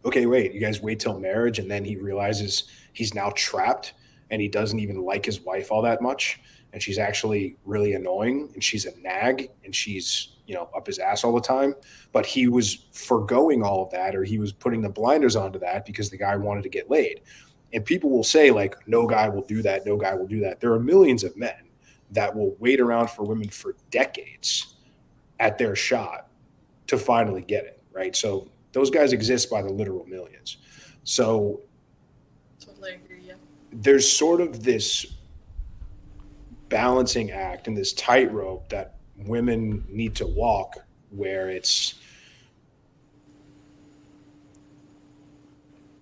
okay, wait, you guys wait till marriage, and then he realizes he's now trapped and he doesn't even like his wife all that much. And she's actually really annoying, and she's a nag, and she's, up his ass all the time. But he was forgoing all of that, or he was putting the blinders onto that because the guy wanted to get laid. And people will say like, no guy will do that. No guy will do that. There are millions of men that will wait around for women for decades at their shot to finally get it, right? So those guys exist by the literal millions. So Totally agree, yeah. there's sort of this balancing act and this tightrope that women need to walk, where it's,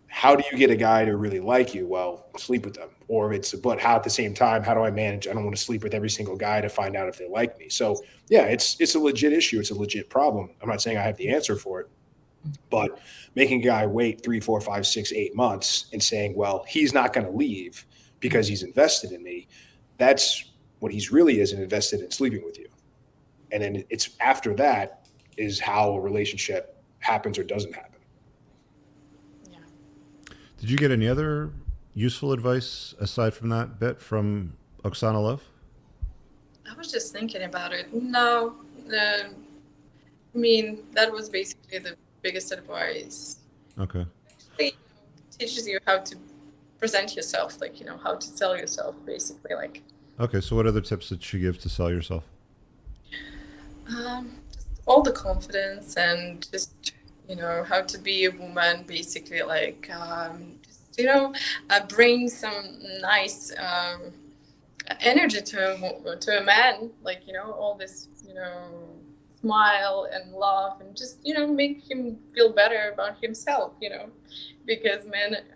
how do you get a guy to really like you? Well, sleep with them. Or but how at the same time, how do I manage? I don't want to sleep with every single guy to find out if they like me. So yeah, it's a legit issue. It's a legit problem. I'm not saying I have the answer for it, but making a guy wait 3, 4, 5, 6, 8 months and saying, well, he's not going to leave because he's invested in me. That's what he's really isn't invested in sleeping with you. And then it's after that is how a relationship happens or doesn't happen. Yeah. Did you get any other useful advice aside from that bit from Oksana Love? I was just thinking about it. No, I mean, that was basically the biggest advice. Okay. It teaches you how to present yourself, like, how to sell yourself, basically, like. Okay, so what other tips did she give to sell yourself? Just all the confidence and just, how to be a woman, basically, like, bring some nice energy to a man, like, all this, smile and laugh and just, make him feel better about himself, because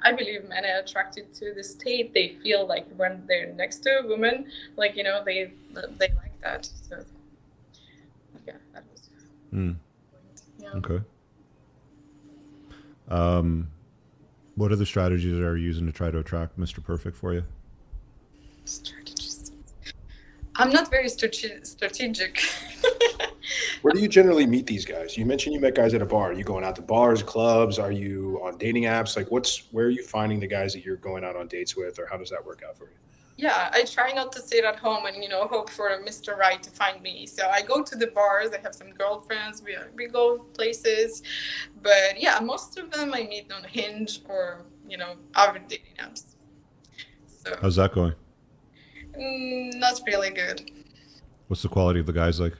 I believe men are attracted to the state they feel like when they're next to a woman, like, they like that. So yeah, that was yeah. Okay. What other strategies are you using to try to attract Mr. Perfect for you? Strategies. I'm not very strategic. Where do you generally meet these guys? You mentioned you met guys at a bar. Are you going out to bars, clubs? Are you on dating apps? Like where are you finding the guys that you're going out on dates with, or how does that work out for you? Yeah, I try not to sit at home and, hope for Mr. Right to find me. So I go to the bars. I have some girlfriends. We go places. But yeah, most of them I meet on Hinge or, other dating apps. So How's that going? Not really good. What's the quality of the guys like?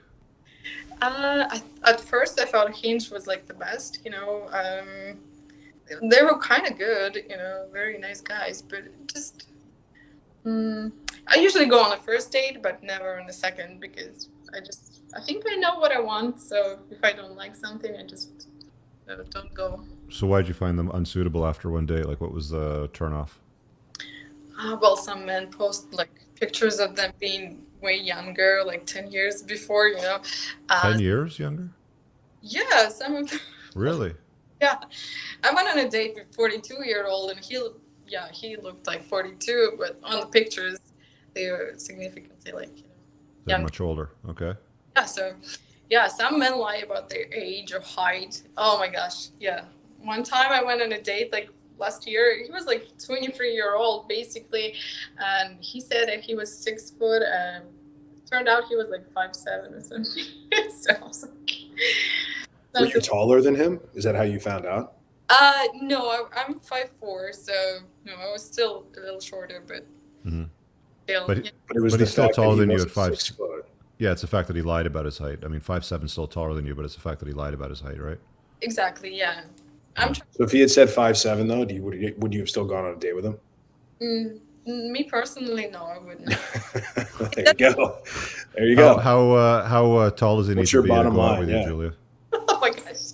At first I thought Hinge was like the best, they were kind of good, very nice guys, but just I usually go on a first date, but never on a second, because I think I know what I want. So if I don't like something, I just don't go. So why'd you find them unsuitable after one date? Like what was the turnoff? Well, some men post like pictures of them being way younger, like 10 years before, 10 Uh, years younger? yeah, some of them. Really? Yeah. I went on a date with 42-year-old and he looked like 42, but on the pictures they were significantly like, They're younger. much older. Okay. Yeah, so yeah, some men lie about their age or height. Oh my gosh, yeah. One time I went on a date like last year. He was like 23-year-old basically, and he said that he was 6 foot, and turned out he was like 5'7" or something. So I was like, Were you taller than him? Is that how you found out? no, I'm 5'4", so no, I was still a little shorter, but Mhm. still. But Yeah. But it was But the he's still fact that taller he than you wasn't at 5. 6 foot. Yeah, it's the fact that he lied about his height. I mean, 5'7" still taller than you, but it's the fact that he lied about his height, right? Exactly, yeah. I'm trying. So if he had said 5'7", though, would you have still gone on a date with him? Me personally, no, I wouldn't. There you go. There you How go. how tall does he need What's to your be to bottom go out line? with you, Yeah. Julia? Oh my gosh.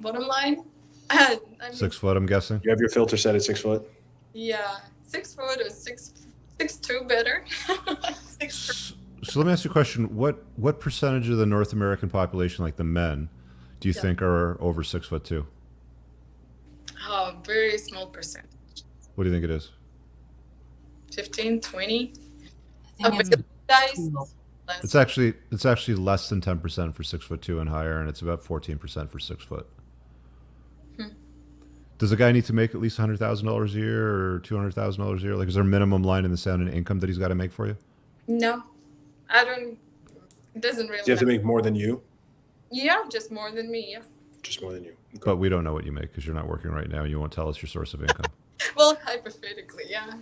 Bottom line, I mean, 6 foot, I'm guessing. You have your filter set at 6 foot. yeah, 6 foot or 6'2" better. 6'3". So let me ask you a question. What percentage of the North American population, like the men, do you Yeah. think are over 6'2"? Oh, very small percentage. What do you think it is? 15, 20. I think it's But guys, 12. less. It's actually less than 10% for 6'2" and higher, and it's about 14% for 6 foot. Hmm. Does a guy need to make at least $100,000 a year or $200,000 a year? Like, is there a minimum line in the sand in income that he's got to make for you? No, I don't. It doesn't really Do you have to matter. make more than you? Yeah, just more than me. Yeah. Just more than you. Okay. But we don't know what you make because you're not working right now. And you won't tell us your source of income. Well, hypothetically, yeah.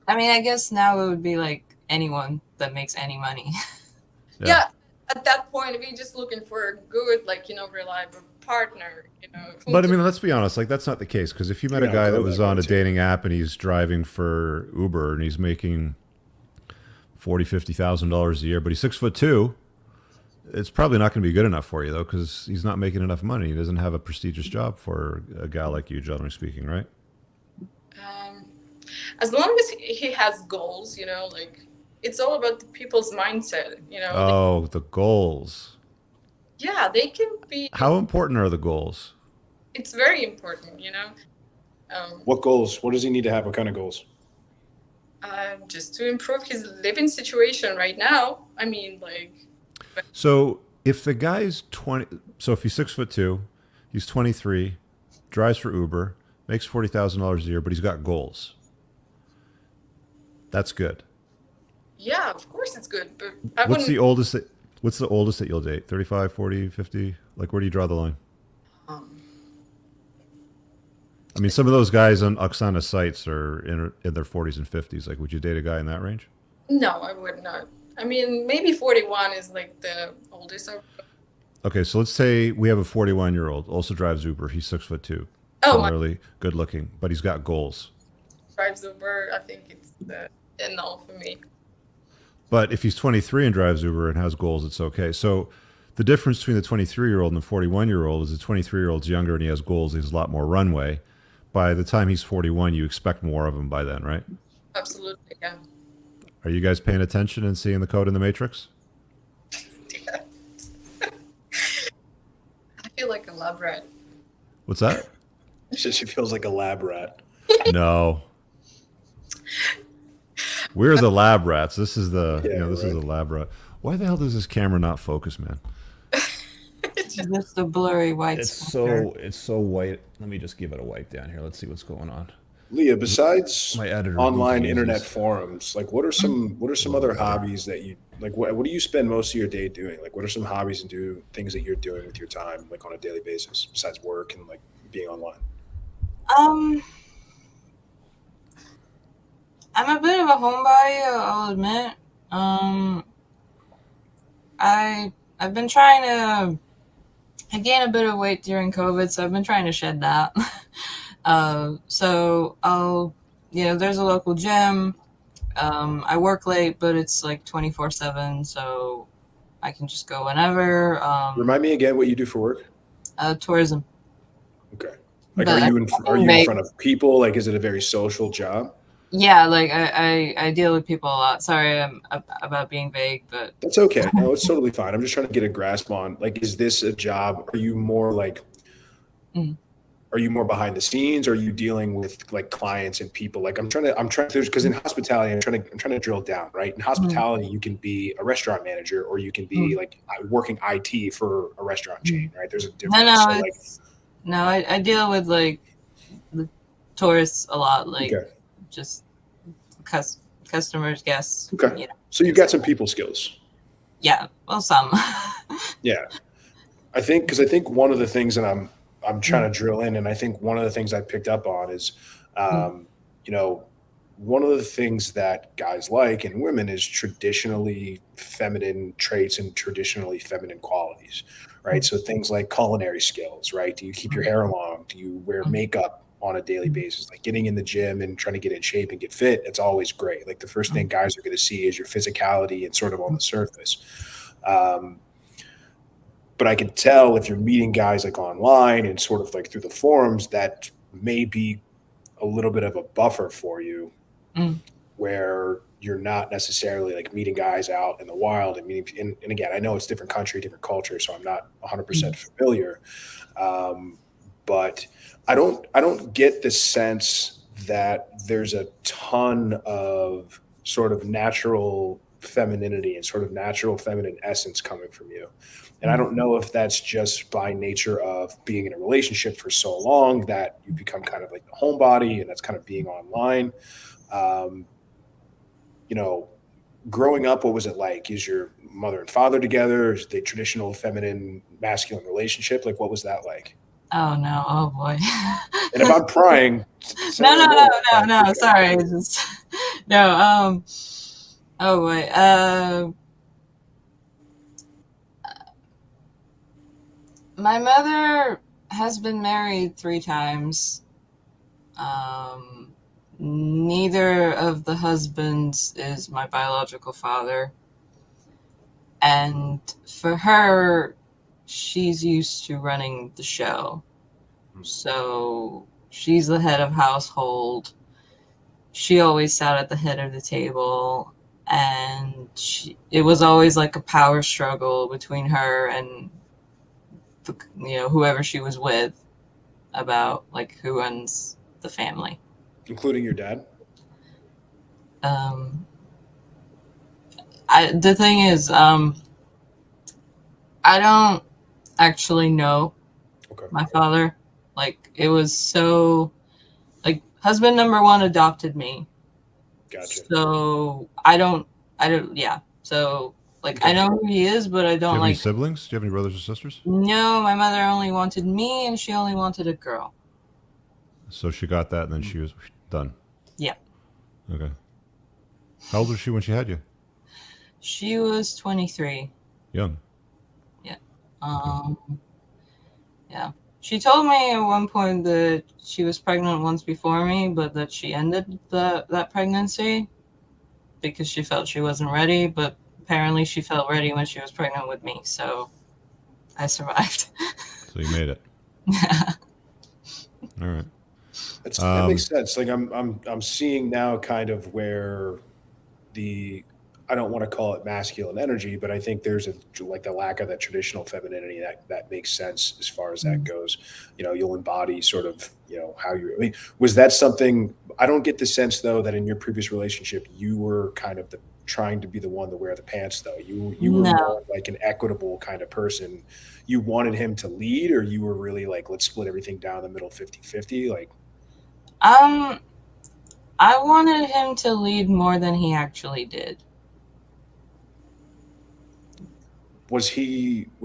I mean, I guess now it would be like anyone that makes any money. Yeah. At that point, we're just looking for a good, like, reliable partner. Who But I to- mean, let's be honest. Like, that's not the case. Because if you met a Yeah, guy go that was that on a route, too. dating app and he's driving for Uber and he's making $40,000-$50,000 a year, but he's 6'2", it's probably not going to be good enough for you though, because he's not making enough money. He doesn't have a prestigious job for a guy like you, generally speaking, right? as long as he has goals, like it's all about the people's mindset, Oh, the goals. yeah, they can be. How important are the goals? It's very important, What goals? What does he need to have? What kind of goals? just to improve his living situation right now. I mean, like, So if the guy's 20, so if he's 6'2", he's 23, drives for Uber, makes $40,000 a year, but he's got goals. That's good. yeah, of course it's good, but I What's wouldn't. the oldest that you'll date? 35, 40, 50? Like, where do you draw the line? I mean, some of those guys on Oksana sites are in their 40s and 50s. Like, would you date a guy in that range? No, I would not. I mean, maybe 41 is like the oldest. Okay, so let's say we have a 41-year-old, also drives Uber. He's 6'2", Oh, my similarly good looking, but he's got goals. drives Uber. I think it's the no for me. But if he's 23 and drives Uber and has goals, it's okay. So the difference between the 23-year-old and the 41-year-old is the 23-year-old's younger and he has goals. He has a lot more runway. By the time he's 41, you expect more of him by then, right? Absolutely, yeah. Are you guys paying attention and seeing the code in the matrix? Yeah. I feel like a lab rat. What's that? She says she feels like a lab rat. No. We're the lab rats. This is the Yeah, this is right. the lab rat. Why the hell does this camera not focus, man? Just the blurry white spot. It's so white. Let me just give it a wipe down here. Let's see what's going on. Leah, besides My editor online uses internet these. forums, like what are some other hobbies that you like? What do you spend most of your day doing? Like, what are some hobbies and things that you're doing with your time, like on a daily basis, besides work and like being online? I'm a bit of a homebody, I'll admit. I've been trying to. I gained a bit of weight during COVID, so I've been trying to shed that. So there's a local gym. I work late, but it's like 24/7, so I can just go whenever. Remind me again what you do for work. Tourism. Okay. Like, But are you in Right. front of people? Like, is it a very social job? Yeah, like I deal with people a lot. Sorry, about being vague, but That's okay. No, it's totally fine. I'm just trying to get a grasp on, like, is this a job? Are you more like, mm, are you more behind the scenes? Are you dealing with like clients and people? Like, I'm trying to, because in hospitality, I'm trying to drill down, right? In mm, hospitality, you can be a restaurant manager or you can be mm, like working IT for a restaurant chain, mm. right? There's a No, difference. no, So like, it's no. I deal with like the tourists a lot, like okay, just customers, guests, okay. So you things got like some that. people skills. Yeah, well, some. Yeah. I think one of the things that I'm Mm, trying to drill in, and I think one of the things I picked up on is, mm, um, you know, one of the things that guys like in women is traditionally feminine traits and traditionally feminine qualities, right? mm, So things like culinary skills, right? Do you keep your mm, hair long? Do you wear mm, makeup on a daily mm, basis? Like getting in the gym and trying to get in shape and get fit, it's always great. Like the first thing mm, guys are going to see is your physicality and sort of on mm, the surface. Um, but I can tell if you're meeting guys like online and sort of like through the forums that may be a little bit of a buffer for you mm, where you're not necessarily like meeting guys out in the wild and meeting. And again, I know it's different country, different culture, so I'm not 100% mm, familiar. Um, but I don't get the sense that there's a ton of sort of natural femininity and sort of natural feminine essence coming from you. And I mm. don't know if that's just by nature of being in a relationship for so long that you become kind of like the homebody and that's kind of being online. Um, you know, growing up, what was it like? Is your mother and father together? Is the traditional feminine masculine relationship? Like, what was that like? Oh no! Oh boy! And if I'm prying, say No, no no, more. no, no, I no. appreciate Sorry, it's just no. Oh boy. My mother has been married 3 times. Um, Neither of the husbands is my biological father. And for her, she's used to running the show. it. So she's the head of household. She always sat at the head of the table. And it was always like a power struggle between her and whoever she was with about like who runs the family. Including your dad. Um, the thing is, I don't actually know Okay, my father. Like it was so like husband number one adopted me, gotcha. so I don't yeah. So like I Okay, know who he is, but I Do you don't have any like. siblings? Do you have any brothers or sisters? No, my mother only wanted me, and she only wanted a girl. So she got that, and then she was done. Yeah, Okay. How old was she when she had you? she was 23. Young. Yeah. Okay. Um. Yeah. She told me at one point that she was pregnant once before me, but that she ended that pregnancy because she felt she wasn't ready. But apparently, she felt ready when she was pregnant with me, so I survived. So you made it. Yeah. All right. that Um, makes sense. Like I'm seeing now kind of where the I don't want to call it masculine energy, but I think there's a like the lack of that traditional femininity that makes sense as far as that Mm. goes. You know, you'll embody sort of how you. I mean, was that something? I don't get the sense though that in your previous relationship you were kind of trying to be the one to wear the pants though. You were No. more like an equitable kind of person. You wanted him to lead, or you were really like let's split everything down the middle 50-50. Like Um, I wanted him to lead more than he actually did. was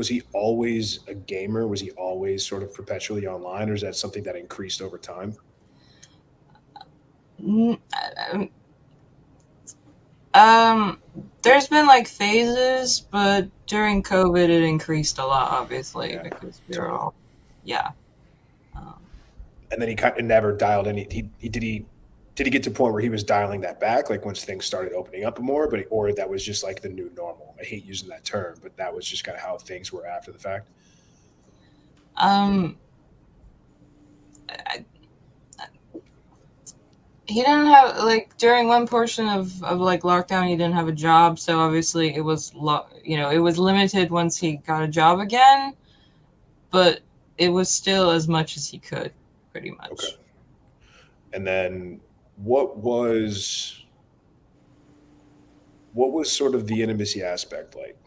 he always a gamer? Was he always sort of perpetually online, or is that something that increased over time? N- Um, there's been like phases, but during COVID, it increased a lot, obviously, Yeah, because we were totally. all, yeah. Um, And then he kind of never dialed any. Did he get to a point where he was dialing that back, like once things started opening up more, but or that was just like the new normal? I hate using that term, but that was just kind of how things were after the fact. um, I, he didn't have, like, during one portion of like lockdown, he didn't have a job, so obviously it was it was limited once he got a job again, but it was still as much as he could, pretty Okay. much. And then what was sort of the intimacy aspect like?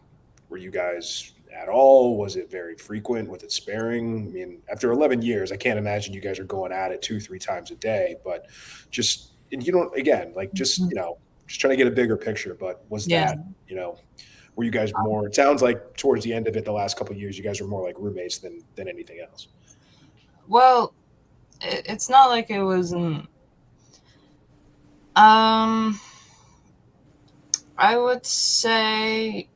Were you guys at all? Was it very frequent? Was it sparing? I mean, after 11 years, I can't imagine you guys are going at it 2, 3 times a day, but just, and you don't, again, like just, just trying to get a bigger picture, but was Yeah. that, were you guys more, it sounds like towards the end of it, the last couple of years, you guys were more like roommates than anything else. Well, it's not like it wasn't. I would say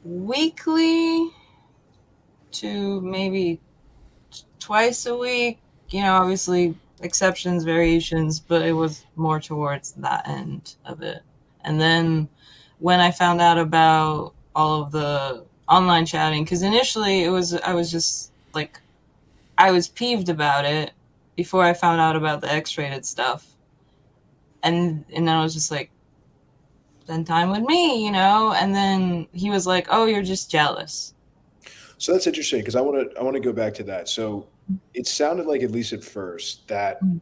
weekly to maybe twice a week. Obviously exceptions, variations, but it was more towards that end of it. And then when I found out about all of the online chatting, because initially I was just like, I was peeved about it before I found out about the X-rated stuff. And then I was just like, spend time with me, and then he was like, oh, you're just jealous. So that's interesting because I want to go back to that. So it sounded like, at least at first, that, and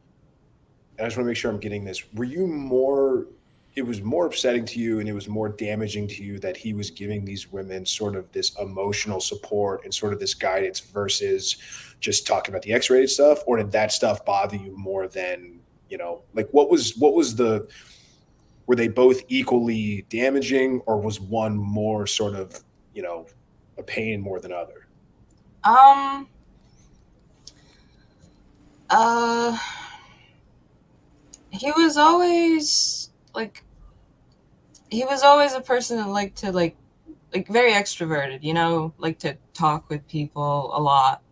I just want to make sure I'm getting this. Were you more? It was more upsetting to you, and it was more damaging to you that he was giving these women sort of this emotional support and sort of this guidance versus just talking about the X-rated stuff, or did that stuff bother you more than like what was the? Were they both equally damaging, or was one more sort of a pain more than other? Um, uh, he was always like, he was always a person that liked to like very extroverted, like to talk with people a lot.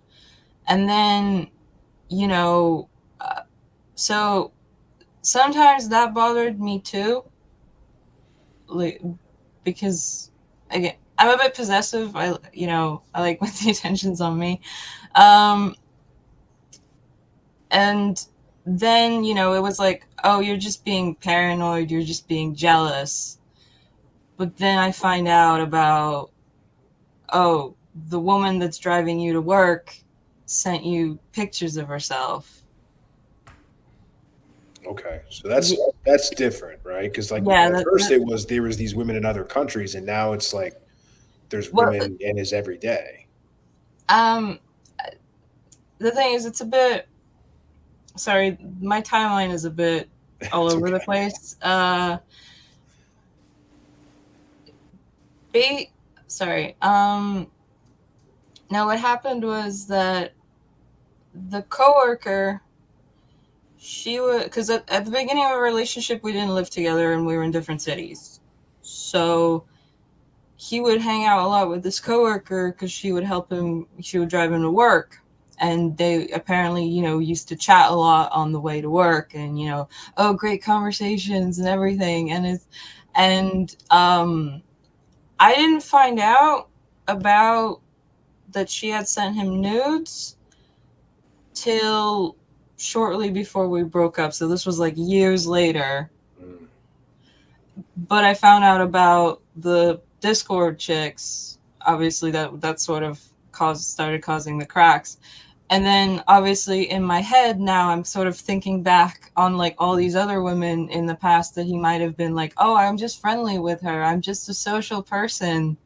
And then, you know, so sometimes that bothered me too, like, because again, I'm a bit possessive. I like when the attention's on me. Um, and then, it was like, oh, you're just being paranoid, you're just being jealous. But then I find out about, oh, the woman that's driving you to work sent you pictures of herself. Okay, so Yeah, that's different, right? Because like yeah, at first it was there was these women in other countries, and now it's like there's well, women in his everyday. um, the thing is, it's a bit, sorry, my timeline is a bit all It's over the okay. place. Sorry. No, what happened was that the coworker, she was, because at the beginning of our relationship, we didn't live together and we were in different cities. So he would hang out a lot with this coworker because she would help him, she would drive him to work. And they apparently, used to chat a lot on the way to work and, oh, great conversations and everything. And I didn't find out about that she had sent him nudes till shortly before we broke up. So this was like years later. Mm. But I found out about the Discord chicks. Obviously, that sort of started causing the cracks. And then obviously in my head now I'm sort of thinking back on like all these other women in the past that he might have been like, oh, I'm just friendly with her, I'm just a social person.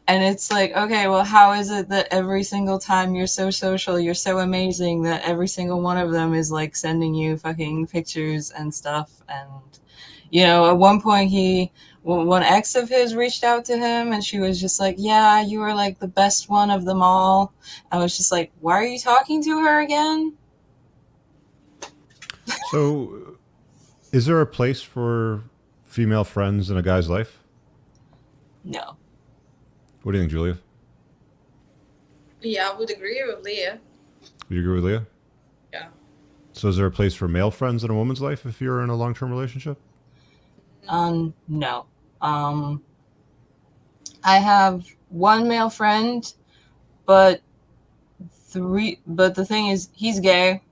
And it's like, okay, well, how is it that every single time you're so social, you're so amazing, that every single one of them is like sending you fucking pictures and stuff? And, at one point one ex of his reached out to him and she was just like, yeah, you were like the best one of them all. I was just like, why are you talking to her again? So, is there a place for female friends in a guy's life? No. What do you think, Julia? Yeah, I would agree with Leah. Do you agree with Leah? Yeah. So, is there a place for male friends in a woman's life if you're in a long-term relationship? No. I have one male friend, but the thing is, he's gay.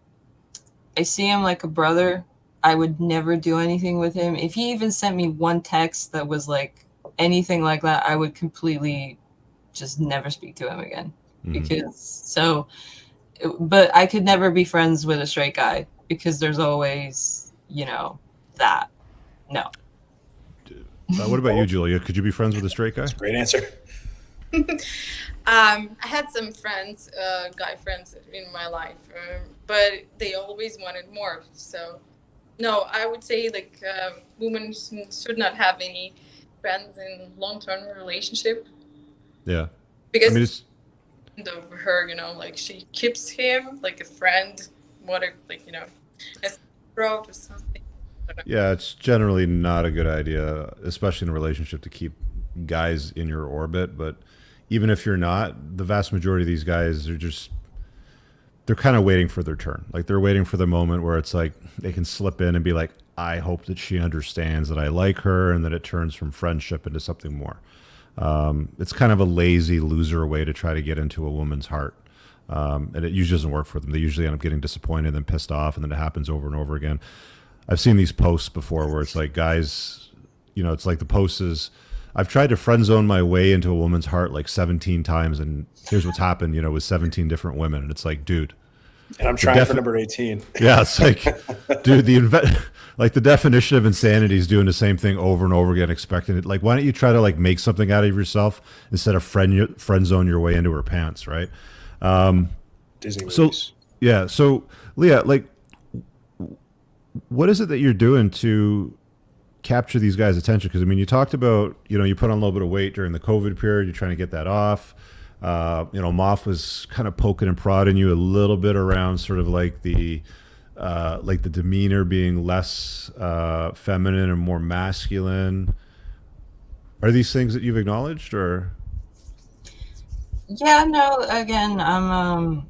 I see him like a brother. I would never do anything with him. If he even sent me one text that was like anything like that, I would completely just never speak to him again. Because so, but I could never be friends with a straight guy because there's always, you know, that. No. What about you, Julia? Could you be friends with a straight guy? Great answer. I had some friends, guy friends in my life, but they always wanted more. So, no, I would say like women should not have any friends in long-term relationship Yeah. because I mean, it's, of her, you know, like she keeps him like a friend, what if, like, you know, as throat or something. yeah, it's generally not a good idea, especially in a relationship, to keep guys in your orbit. But even if you're not, the vast majority of these guys are just, they're kind of waiting for their turn. Like they're waiting for the moment where it's like they can slip in and be like, I hope that she understands that I like her and that it turns from friendship into something more. It's kind of a lazy loser way to try to get into a woman's heart. And it usually doesn't work for them. They usually end up getting disappointed and then pissed off, and then it happens over and over again. I've seen these posts before where it's like guys, you know, it's like the post is, I've tried to friend zone my way into a woman's heart like 17 times, and here's what's happened, you know, with 17 different women. And it's like, dude. And I'm trying for number 18. Yeah, it's like, dude, like the definition of insanity is doing the same thing over and over again, expecting it. Like, why don't you try to like make something out of yourself instead of friend zone your way into her pants, right? Disney movies. So, yeah. So, Leah, like, what is it that you're doing to capture these guys' attention? Because I mean, you talked about, you know, you put on a little bit of weight during the COVID period. You're trying to get that off. You know, Moff was kind of poking and prodding you a little bit around sort of like the demeanor being less feminine and more masculine. Are these things that you've acknowledged, or? Yeah, no, again, I'm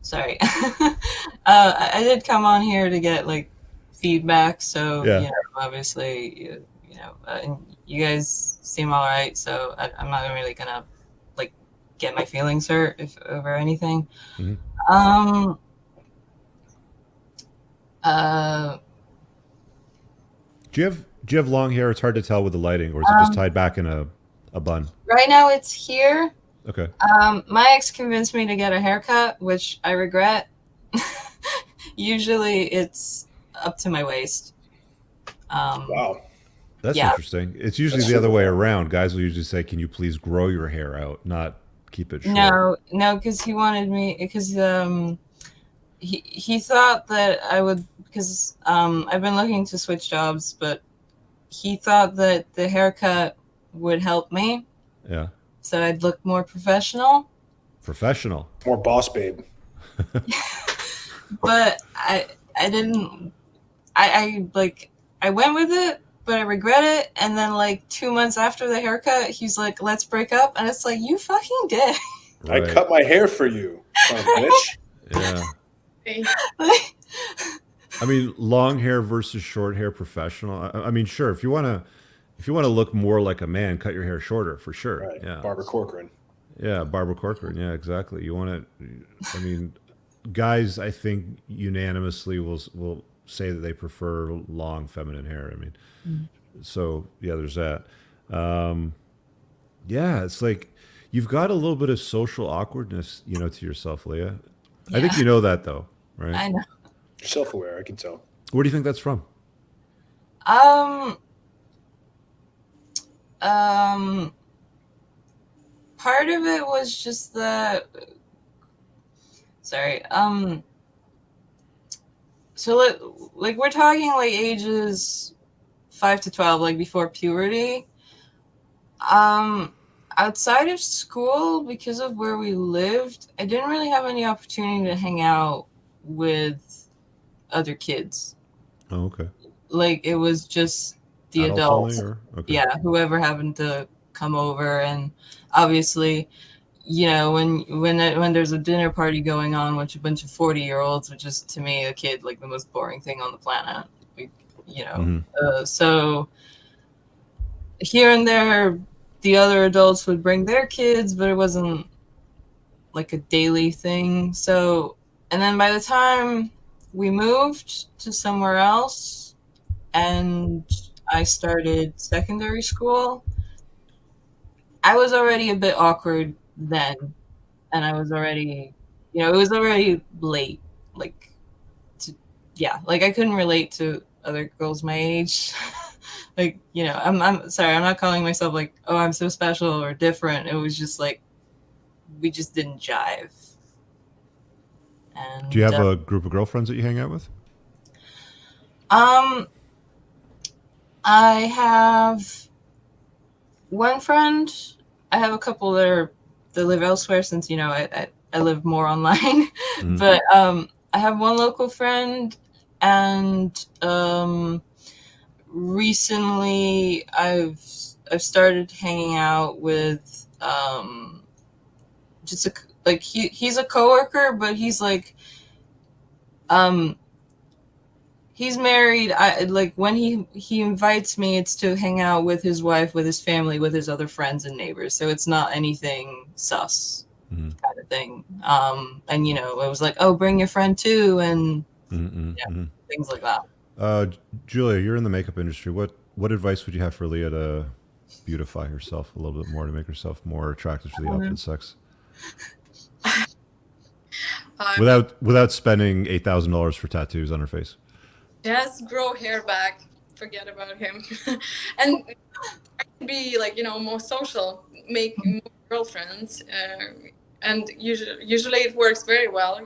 sorry. I did come on here to get like feedback, so Yeah. you know, obviously, you know, and you guys seem all right, so I'm not really gonna like get my feelings hurt if over anything. Mhm. Do you have long hair? It's hard to tell with the lighting, or is it just tied back in a bun? Right now it's here. Okay. My ex convinced me to get a haircut, which I regret. Usually it's up to my waist. Wow. That's Yeah. interesting. It's usually That's the other super way cool. around. Guys will usually say, "Can you please grow your hair out, not keep it short?" No, because he wanted me because he thought that I would because I've been looking to switch jobs, but he thought that the haircut would help me, Yeah. so I'd look more professional. Professional. More boss babe. But I didn't. I went with it, but I regret it. And then like 2 months after the haircut, he's like, "Let's break up," and it's like, you fucking did. Right. I cut my hair for you, son of a bitch. Yeah. Hey, I mean, long hair versus short hair, professional. I mean, sure. If you want to look more like a man, cut your hair shorter for sure. Right. Yeah. Barbara Corcoran. Yeah, Barbara Corcoran. Yeah, exactly. You want to. I mean, guys, I think unanimously will say that they prefer long feminine hair. I mean, so yeah, there's that. Yeah, it's like you've got a little bit of social awkwardness, you know, to yourself, Leah. I think Yeah. you know that though, right? I know. You're self-aware, I can tell. Where do you think that's from? Part of it was just that. Sorry. So like we're talking like ages 5 to 12, like before puberty. Outside of school, because of where we lived, I didn't really have any opportunity to hang out with other kids. Oh, okay. Like it was just the Adults adults. only, or okay. Yeah, whoever happened to come over, and obviously, you know, when there's a dinner party going on with a bunch of 40-year-olds, which is to me a kid like the most boring thing on the planet. Like, you know, so here and there, the other adults would bring their kids, but it wasn't like a daily thing. So And then by the time we moved to somewhere else and I started secondary school, I was already a bit awkward then. And I was already, it was already late. Like, yeah, like I couldn't relate to other girls my age. Like, I'm sorry, I'm not calling myself like, oh, I'm so special or different. It was just like, we just didn't jive. And Do you have a group of girlfriends that you hang out with? I have one friend. I have a couple that live elsewhere since, I live more online. But I have one local friend, and recently I've started hanging out with just he's a coworker, but he's like he's married. I like when he invites me, it's to hang out with his wife, with his family, with his other friends and neighbors. So it's not anything sus kind of thing. And it was like, oh, bring your friend too, and things like that. Julia, you're in the makeup industry. What advice would you have for Leah to beautify herself a little bit more, to make herself more attractive to the opposite sex? Without spending $8,000 for tattoos on her face. Just grow hair back. Forget about him. And be like, more social, make more girlfriends. And usually it works very well,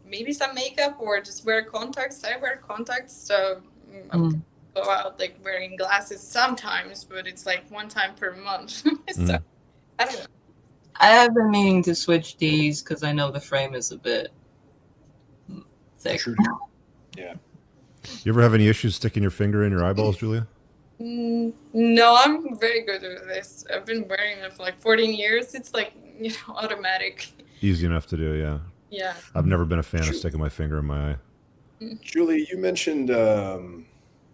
maybe some makeup or just wear contacts. I wear contacts, so I go out like wearing glasses sometimes, but it's like one time per month. So I don't know. I have been meaning to switch these because I know the frame is a bit thick. True. Yeah. You ever have any issues sticking your finger in your eyeballs, Julia? No, I'm very good at this. I've been wearing it for like 14 years. It's like, automatic. Easy enough to do, yeah. Yeah. I've never been a fan of sticking my finger in my eye. Julie, you mentioned,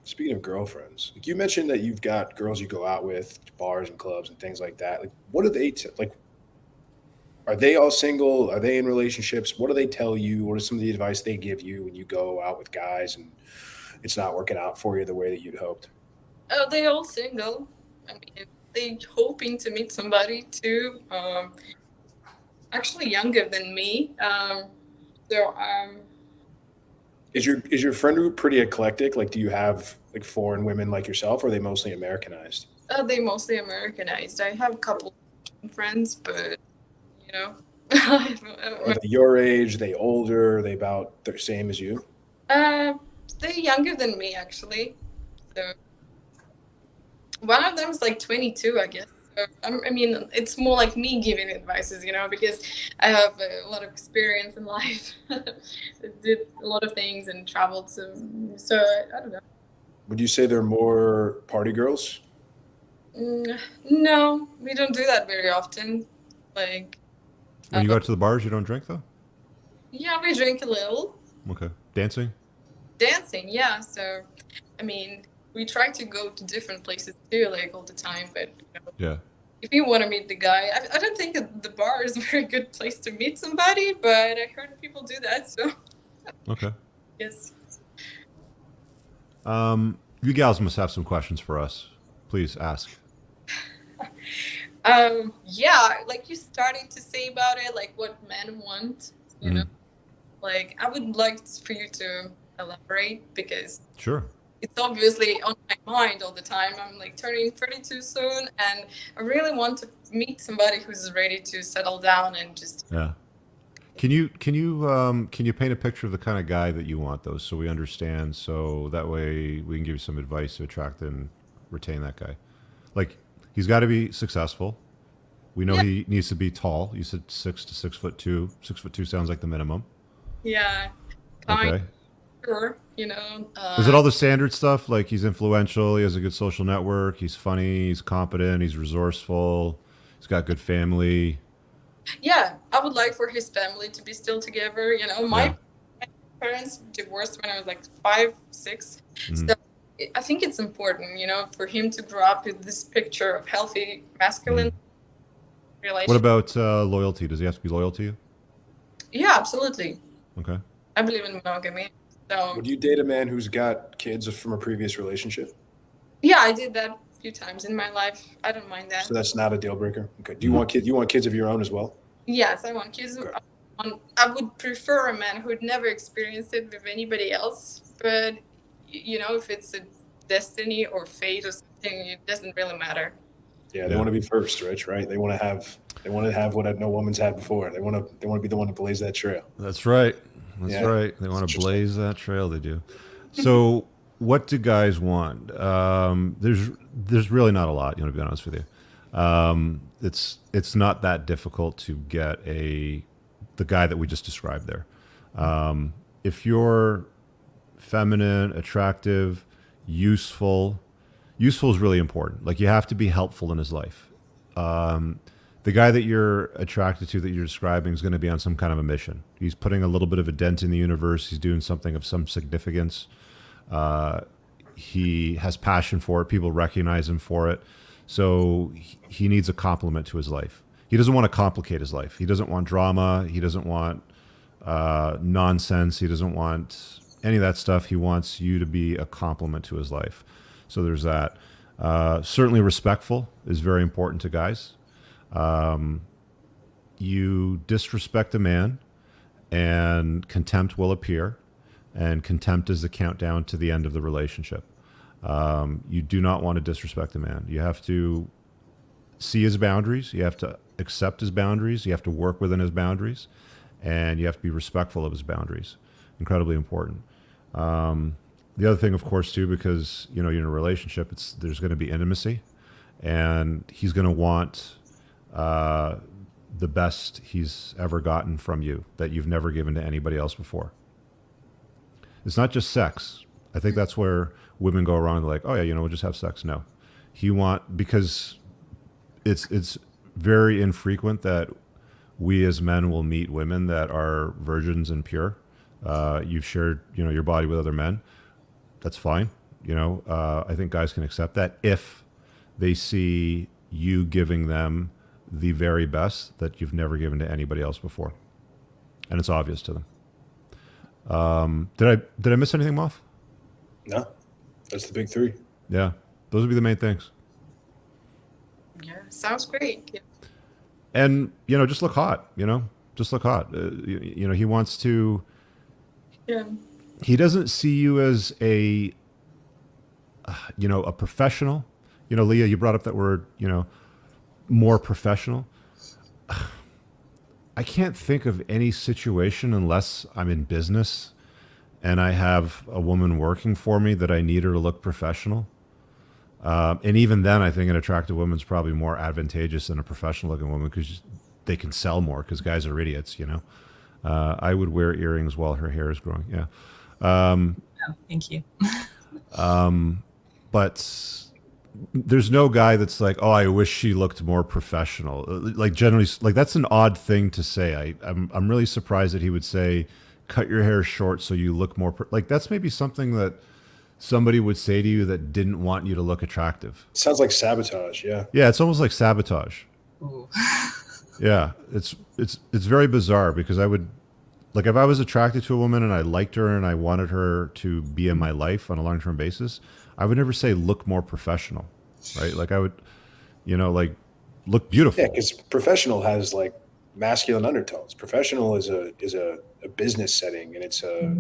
speaking of girlfriends, like you mentioned that you've got girls you go out with, bars and clubs and things like that. Like, what do they like? Are they all single? Are they in relationships? What do they tell you? What are some of the advice they give you when you go out with guys and it's not working out for you the way that you'd hoped? Oh, they all single. I mean, they hoping to meet somebody too. Actually younger than me. Is your friend group pretty eclectic? Like, do you have like foreign women like yourself, or are they mostly Americanized? They mostly Americanized. I have a couple friends, but Are they your age? Are they older? Are they about the same as you? they're younger than me actually. So one of them is like 22, I guess. So, I mean, it's more like me giving advices, because I have a lot of experience in life. Did a lot of things and traveled so I don't know. Would you say they're more party girls? No, we don't do that very often. Like, when you go out to the bars, you don't drink though? Yeah, we drink a little. Okay. Dancing, yeah. So, I mean, we try to go to different places too, like all the time. But yeah, if you want to meet the guy, I don't think that the bar is a very good place to meet somebody. But I heard people do that, so okay. Yes. You gals must have some questions for us. Please ask. Yeah, like you started to say about it, like what men want, you know. Like, I would like for you to elaborate, because Sure. it's obviously on my mind all the time. I'm like turning 32 soon, and I really want to meet somebody who's ready to settle down and just. Yeah. Can you paint a picture of the kind of guy that you want, though, so we understand, so that way we can give you some advice to attract and retain that guy? Like, he's got to be successful. We know he needs to be tall. You said 6 to 6'2". 6'2" sounds like the minimum. Yeah. Okay. Sure. Is it all the standard stuff? Like, he's influential, he has a good social network, he's funny, he's competent, he's resourceful, he's got good family. Yeah, I would like for his family to be still together. My parents divorced when I was like 5, 6. So I think it's important, for him to grow up with this picture of healthy masculine relationship. What about loyalty? Does he have to be loyal to you? Yeah, absolutely. Okay. I believe in monogamy. So Would you date a man who's got kids from a previous relationship? yeah, I did that a few times in my life. I don't mind that. So that's not a deal breaker. Okay. Do you Mhm. want kids? You want kids of your own as well? Yes, I want kids. Okay. I would prefer a man who'd never experienced it with anybody else. But you know, if it's a destiny or fate or something, it doesn't really matter. Yeah, they Yeah. want to be first, Rich. Right? They want to have. They want to have what no woman's had before. They want to. They want to be the one to blaze that trail. That's right. That's Yeah. right. They want to Interesting. blaze that trail. They do. So, what do guys want? There's really not a lot. To be honest with you, it's not that difficult to get the guy that we just described there. If you're feminine, attractive, useful, useful is really important. Like you have to be helpful in his life. The guy that you're attracted to that you're describing is going to be on some kind of a mission. He's putting a little bit of a dent in the universe. He's doing something of some significance. He has passion for it. People recognize him for it. So he needs a complement to his life. He doesn't want to complicate his life. He doesn't want drama. He doesn't want nonsense. He doesn't want any of that stuff. He wants you to be a complement to his life. So there's that. Certainly respectful is very important to guys. You disrespect a man and contempt will appear, and contempt is the countdown to the end of the relationship. You do not want to disrespect a man. You have to see his boundaries. You have to accept his boundaries. You have to work within his boundaries, and you have to be respectful of his boundaries. Incredibly important. The other thing, of course, too, because you're in a relationship, there's going to be intimacy, and he's going to want the best he's ever gotten from you that you've never given to anybody else before. It's not just sex. I think that's where women go wrong. They're like, oh yeah, we'll just have sex. No, because it's very infrequent that we as men will meet women that are virgins and pure. You've shared your body with other men. That's fine. I think guys can accept that if they see you giving them the very best that you've never given to anybody else before, and it's obvious to them. Did I miss anything, Moff? No, that's the big three. Yeah, those would be the main things. Yeah, sounds great. Yeah. And just look hot. Just look hot. He wants to. Yeah. He doesn't see you as a professional. Leah, you brought up that word. More professional. I can't think of any situation unless I'm in business and I have a woman working for me that I need her to look professional. And even then, I think an attractive woman's probably more advantageous than a professional looking woman because they can sell more because guys are idiots, I would wear earrings while her hair is growing. Yeah. Oh, thank you. But there's no guy that's like, oh, I wish she looked more professional. Like generally, like that's an odd thing to say. I'm really surprised that he would say, cut your hair short so you look more like that's maybe something that somebody would say to you that didn't want you to look attractive. Sounds like sabotage. Yeah. Yeah, it's almost like sabotage. Ooh. Yeah, it's very bizarre because I would like if I was attracted to a woman and I liked her and I wanted her to be in my life on a long-term basis, I would never say look more professional, right? Like I would, like look beautiful. Yeah, because professional has like masculine undertones. Professional is a business setting, and it's a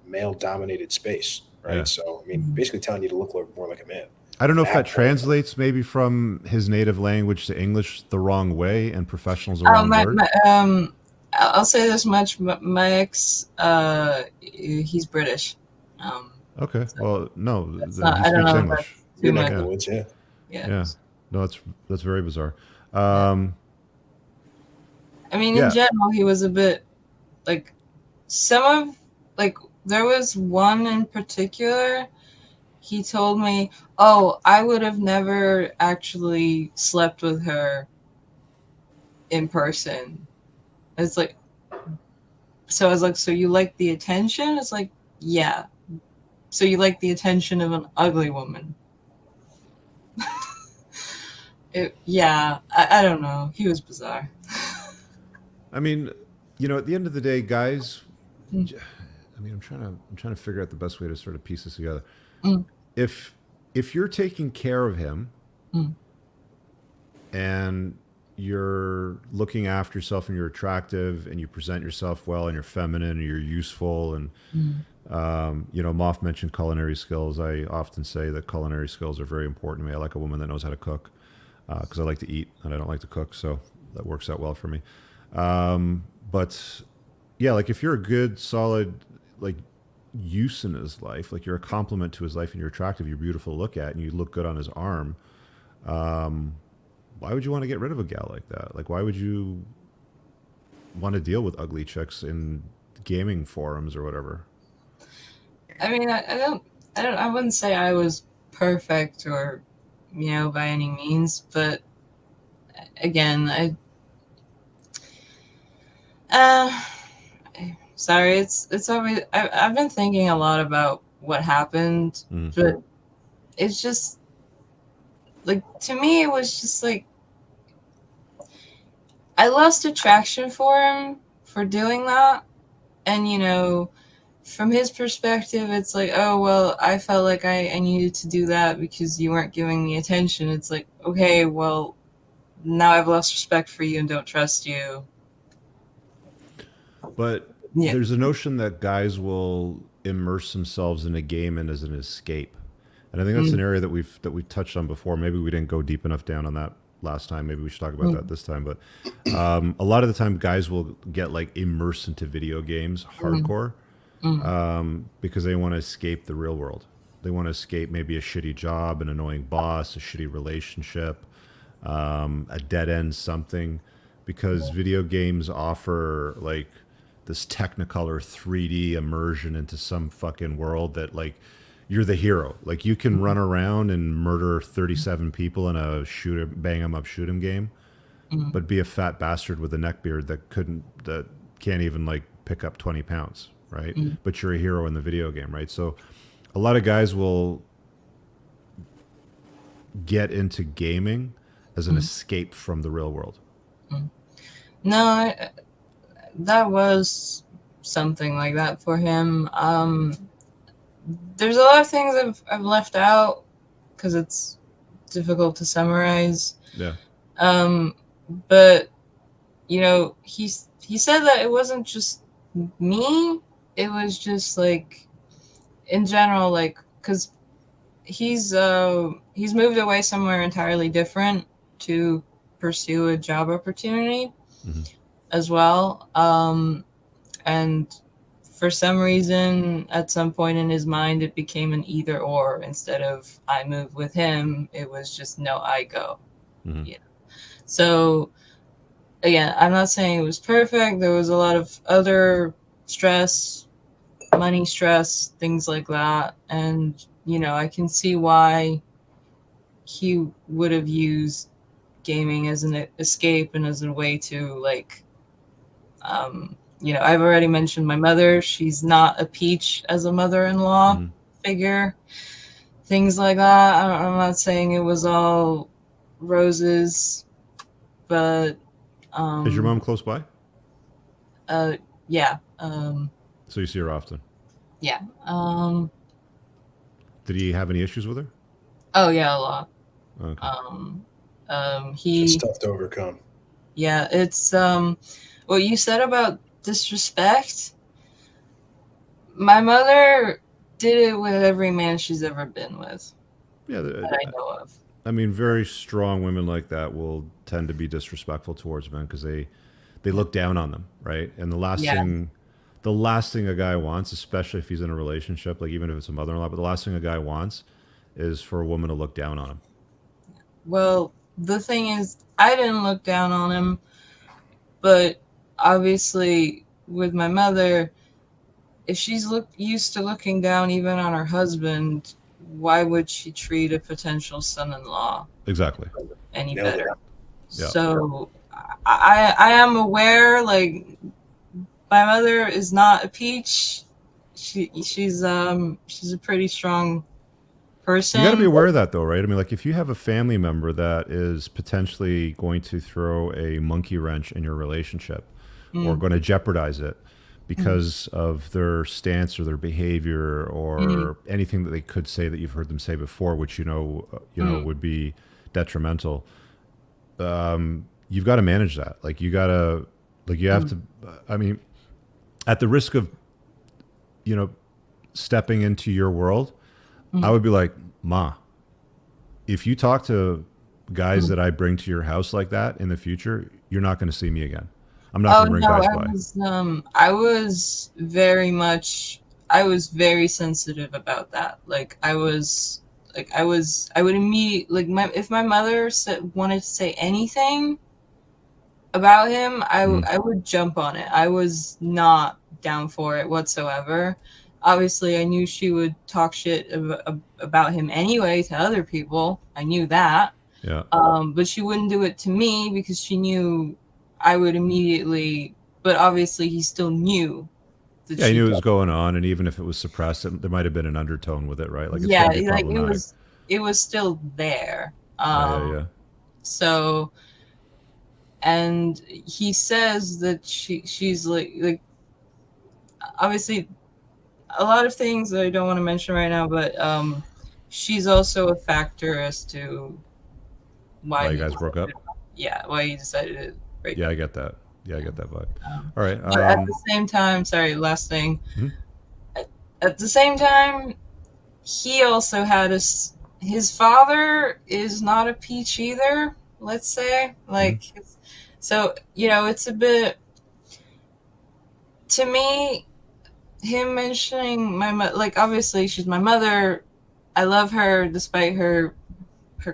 male dominated space, right? Yeah. So I mean, basically telling you to look more like a man. I don't know if that translates maybe from his native language to English the wrong way, and professional's the wrong word. I'll say this much: my ex, he's British. Okay. Well, no, he I don't speaks know English. too Your much. neck of the woods, yeah. Yeah. No, that's very bizarre. I mean, Yeah. in general, he was a bit like there was one in particular. He told me, "Oh, I would have never actually slept with her in person." It's like, so I was like, "So you like the attention?" It's like, "Yeah." So you like the attention of an ugly woman? I don't know. He was bizarre. I mean, at the end of the day, guys, Mm. I mean, I'm trying to figure out the best way to sort of piece this together. Mm. If you're taking care of him Mm. and you're looking after yourself and you're attractive and you present yourself well and you're feminine and you're useful and Mm. Moff mentioned culinary skills. I often say that culinary skills are very important to me. I like a woman that knows how to cook because I like to eat and I don't like to cook, so that works out well for me. But yeah, like if you're a good, solid, like use in his life, like you're a compliment to his life and you're attractive, you're beautiful to look at, and you look good on his arm. Why would you want to get rid of a gal like that? Like, why would you want to deal with ugly chicks in gaming forums or whatever? I mean, I wouldn't say I was perfect or, by any means, but again, uh, sorry, it's always, I've been thinking a lot about what happened, but it's just, like, to me, it was just like, I lost attraction for him for doing that. And, from his perspective, it's like, oh, well, I felt like I needed to do that because you weren't giving me attention. It's like, okay, well, now I've lost respect for you and don't trust you. But Yeah. there's a notion that guys will immerse themselves in a game and as an escape. And I think that's an area that we touched on before. Maybe we didn't go deep enough down on that last time. Maybe we should talk about that this time. But a lot of the time, guys will get like immersed into video games hardcore because they want to escape the real world. They want to escape maybe a shitty job, an annoying boss, a shitty relationship, a dead end something, because video games offer like this Technicolor 3D immersion into some fucking world that like you're the hero. Like you can run around and murder 37 people in a bang 'em up, shoot 'em game, but be a fat bastard with a neckbeard that can't even like pick up 20 pounds, right? But you're a hero in the video game, right? So a lot of guys will get into gaming as an escape from the real world. No, that was something like that for him. There's a lot of things I've left out because it's difficult to summarize. Yeah. But he said that it wasn't just me. It was just like in general, like because he's moved away somewhere entirely different to pursue a job opportunity as well. And for some reason, at some point in his mind, it became an either or. Instead of I move with him, it was just no, I go. Yeah. So again, I'm not saying it was perfect. There was a lot of other stress, money stress, things like that. And, I can see why he would have used gaming as an escape and as a way to like, I've already mentioned my mother. She's not a peach as a mother-in-law figure. Things like that. I'm not saying it was all roses, but Is your mom close by? Yeah. So you see her often? Yeah. Did he have any issues with her? Oh yeah, a lot. Okay. He It's tough to overcome. Yeah, it's what you said about disrespect. My mother did it with every man she's ever been with. Yeah, That I know of. I mean, very strong women like that will tend to be disrespectful towards men because they look down on them, right? And the last thing a guy wants, especially if he's in a relationship, like even if it's a mother-in-law, but the last thing a guy wants is for a woman to look down on him. Well, the thing is, I didn't look down on him, but obviously with my mother, if she's used to looking down even on her husband, why would she treat a potential son-in-law Exactly. any Nailed it. better? Yeah. So I am aware, like, my mother is not a peach. She's a pretty strong person. You got to be aware of that, though, right? I mean, like, if you have a family member that is potentially going to throw a monkey wrench in your relationship, or going to jeopardize it because of their stance or their behavior or anything that they could say that you've heard them say before, which would be detrimental. You've got to manage that. Like you have to. I mean, at the risk of stepping into your world, I would be like, Ma, if you talk to guys that I bring to your house like that in the future, you're not going to see me again. I'm not going to bring guys by. I was very sensitive about that. I would immediately, if my mother wanted to say anything about him, I would jump on it. I was not down for it whatsoever. Obviously, I knew she would talk shit about him anyway to other people. I knew that. Yeah. But she wouldn't do it to me because she knew I would immediately. But obviously, he still knew. Yeah, he knew what was going on, and even if it was suppressed, there might have been an undertone with it, right? Like, it was still there. Yeah. So, and he says that she's like obviously a lot of things that I don't want to mention right now, but she's also a factor as to why you guys broke up. Yeah, why you decided to break up. Yeah, I get that. Yeah, I get that vibe. All right. But at the same time, sorry, last thing. Mm-hmm. At the same time, he also had his father is not a peach either, let's say. So, it's a bit, to me, him mentioning my mother, obviously she's my mother. I love her despite her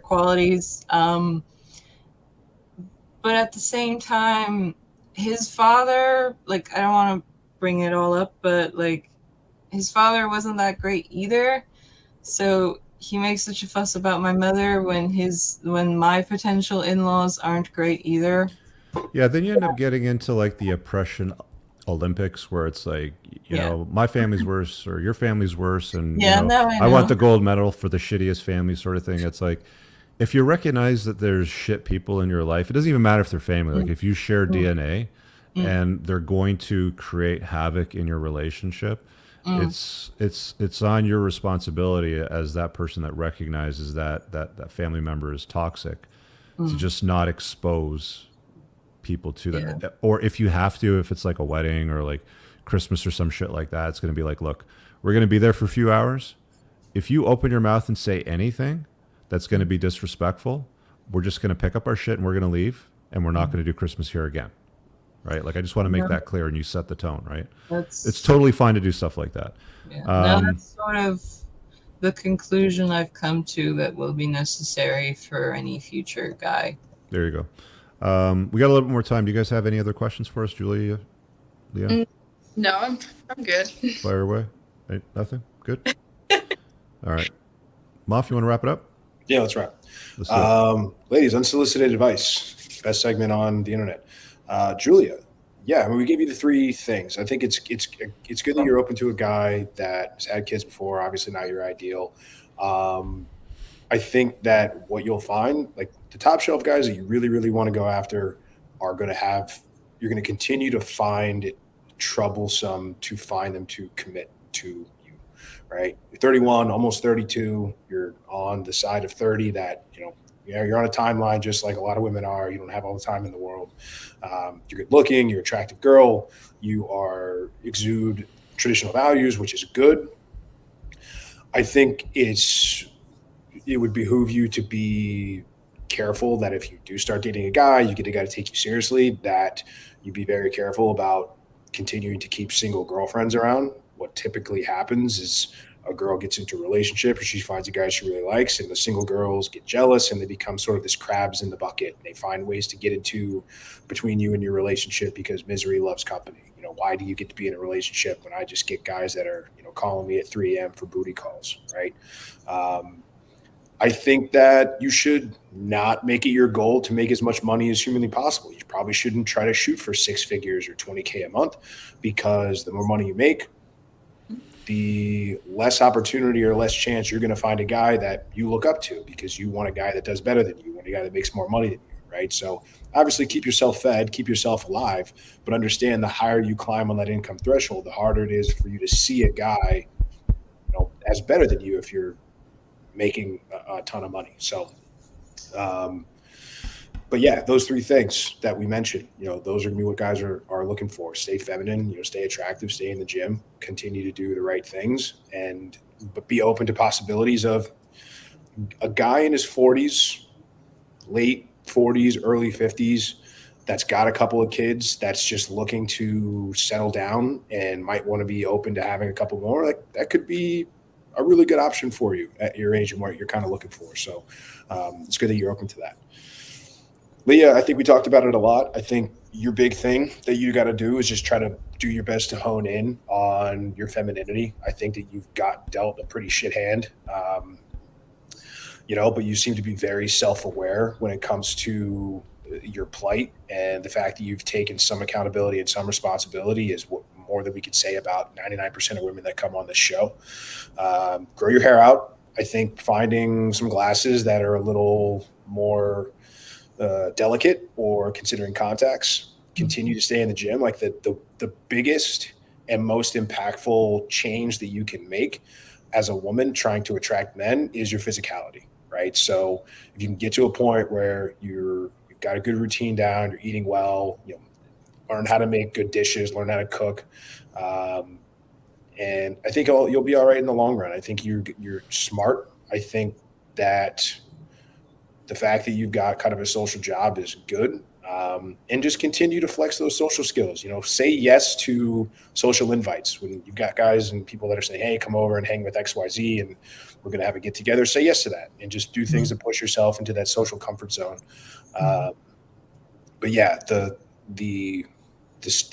qualities. But at the same time, his father, I don't want to bring it all up, but his father wasn't that great either. So he makes such a fuss about my mother when my potential in-laws aren't great either. Yeah, then you end up getting into the oppression Olympics where it's my family's worse or your family's worse, and I want the gold medal for the shittiest family sort of thing. It's if you recognize that there's shit people in your life, it doesn't even matter if they're family. If you share DNA and they're going to create havoc in your relationship, it's on your responsibility as that person that recognizes that family member is toxic to just not expose people to that. Yeah. Or if you have to, if it's a wedding or Christmas or some shit like that, it's going to be look, we're going to be there for a few hours. If you open your mouth and say anything that's going to be disrespectful, we're just going to pick up our shit and we're going to leave, and we're not going to do Christmas here again. Right? I just want to make that clear, and you set the tone, right? It's totally fine to do stuff like that. Yeah. That's sort of the conclusion I've come to that will be necessary for any future guy. There you go. We got a little bit more time. Do you guys have any other questions for us, Julia? Leah? No, I'm good. Fire away. Nothing? Good? All right. Moff, you want to wrap it up? Yeah, let's wrap. Ladies, unsolicited advice. Best segment on the internet. Julia, we gave you the three things. I think it's good that you're open to a guy that has had kids before. Obviously not your ideal. I think that what you'll find, the top shelf guys that you really, really want to go after you're going to continue to find it troublesome to find them to commit to you, right? You're 31, almost 32. You're on the side of 30 that, you're on a timeline just like a lot of women are. You don't have all the time in the world. You're good looking. You're an attractive girl. You exude traditional values, which is good. I think it would behoove you to be careful that if you do start dating a guy, you get a guy to take you seriously, that you be very careful about continuing to keep single girlfriends around. What typically happens is a girl gets into a relationship or she finds a guy she really likes, and the single girls get jealous and they become sort of this crabs in the bucket. They find ways to get into between you and your relationship because misery loves company. Why do you get to be in a relationship when I just get guys that are, calling me at 3 a.m. for booty calls, right? I think that you should not make it your goal to make as much money as humanly possible. You probably shouldn't try to shoot for 6 figures or 20K a month, because the more money you make, the less opportunity or less chance you're going to find a guy that you look up to, because you want a guy that does better than you, want a guy that makes more money than you, right? So obviously keep yourself fed, keep yourself alive, but understand the higher you climb on that income threshold, the harder it is for you to see a guy, as better than you if you're making a ton of money. So, but yeah, those three things that we mentioned, those are gonna be what guys are looking for. Stay feminine, stay attractive, stay in the gym, continue to do the right things, but be open to possibilities of a guy in his 40s, late 40s, early 50s, that's got a couple of kids, that's just looking to settle down and might want to be open to having a couple more. Like, that could be a really good option for you at your age and what you're kind of looking for. So it's good that you're open to that. Leah, I think we talked about it a lot. I think your big thing that you got to do is just try to do your best to hone in on your femininity. I think that you've got dealt a pretty shit hand, but you seem to be very self-aware when it comes to your plight, and the fact that you've taken some accountability and some responsibility is what more than we could say about 99% of women that come on this show. Grow your hair out. I think finding some glasses that are a little more delicate, or considering contacts, continue to stay in the gym. Like the biggest and most impactful change that you can make as a woman trying to attract men is your physicality, right? So if you can get to a point where you've got a good routine down, you're eating well, learn how to make good dishes, learn how to cook, and I think you'll be all right in the long run. I think you're smart. I think that the fact that you've got kind of a social job is good. And just continue to flex those social skills. Say yes to social invites. When you've got guys and people that are saying, hey, come over and hang with XYZ and we're going to have a get together, say yes to that and just do things to push yourself into that social comfort zone. But yeah, the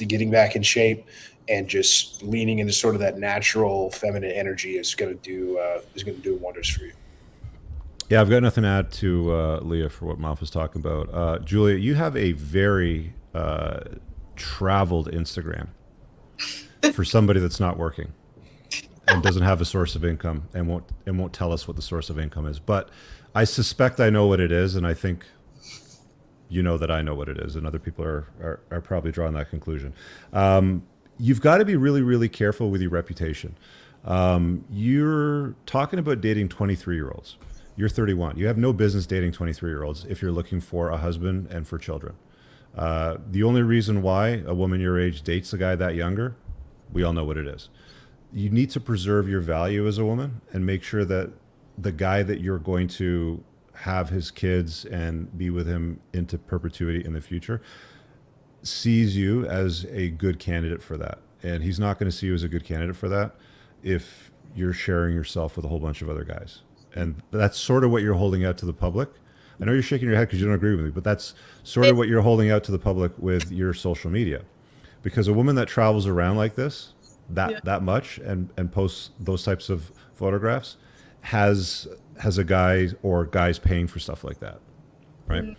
getting back in shape and just leaning into sort of that natural feminine energy is going to do wonders for you. Yeah, I've got nothing to add to Leah for what Moff was talking about. Julia, you have a very traveled Instagram for somebody that's not working and doesn't have a source of income and won't tell us what the source of income is. But I suspect I know what it is, and I think that I know what it is, and other people are probably drawing that conclusion. You've got to be really, really careful with your reputation. You're talking about dating 23-year-olds. You're 31. You have no business dating 23-year-olds if you're looking for a husband and for children. The only reason why a woman your age dates a guy that younger, we all know what it is. You need to preserve your value as a woman and make sure that the guy that you're going to have his kids and be with him into perpetuity in the future sees you as a good candidate for that. And he's not going to see you as a good candidate for that if you're sharing yourself with a whole bunch of other guys. And that's sort of what you're holding out to the public. I know you're shaking your head because you don't agree with me, but that's sort of what you're holding out to the public with your social media. Because a woman that travels around like this, that much, and posts those types of photographs, has a guy or guys paying for stuff like that, right?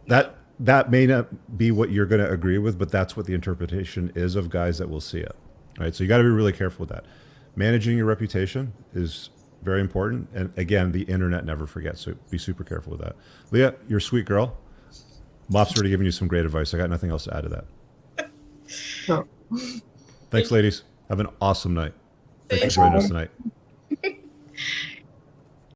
That may not be what you're going to agree with, but that's what the interpretation is of guys that will see it, right? So you got to be really careful with that. Managing your reputation is very important. And again, the internet never forgets. So be super careful with that. Leah, you're a sweet girl. Moff's already given you some great advice. I got nothing else to add to that. No. Thanks, ladies. Have an awesome night. Thanks for joining us tonight.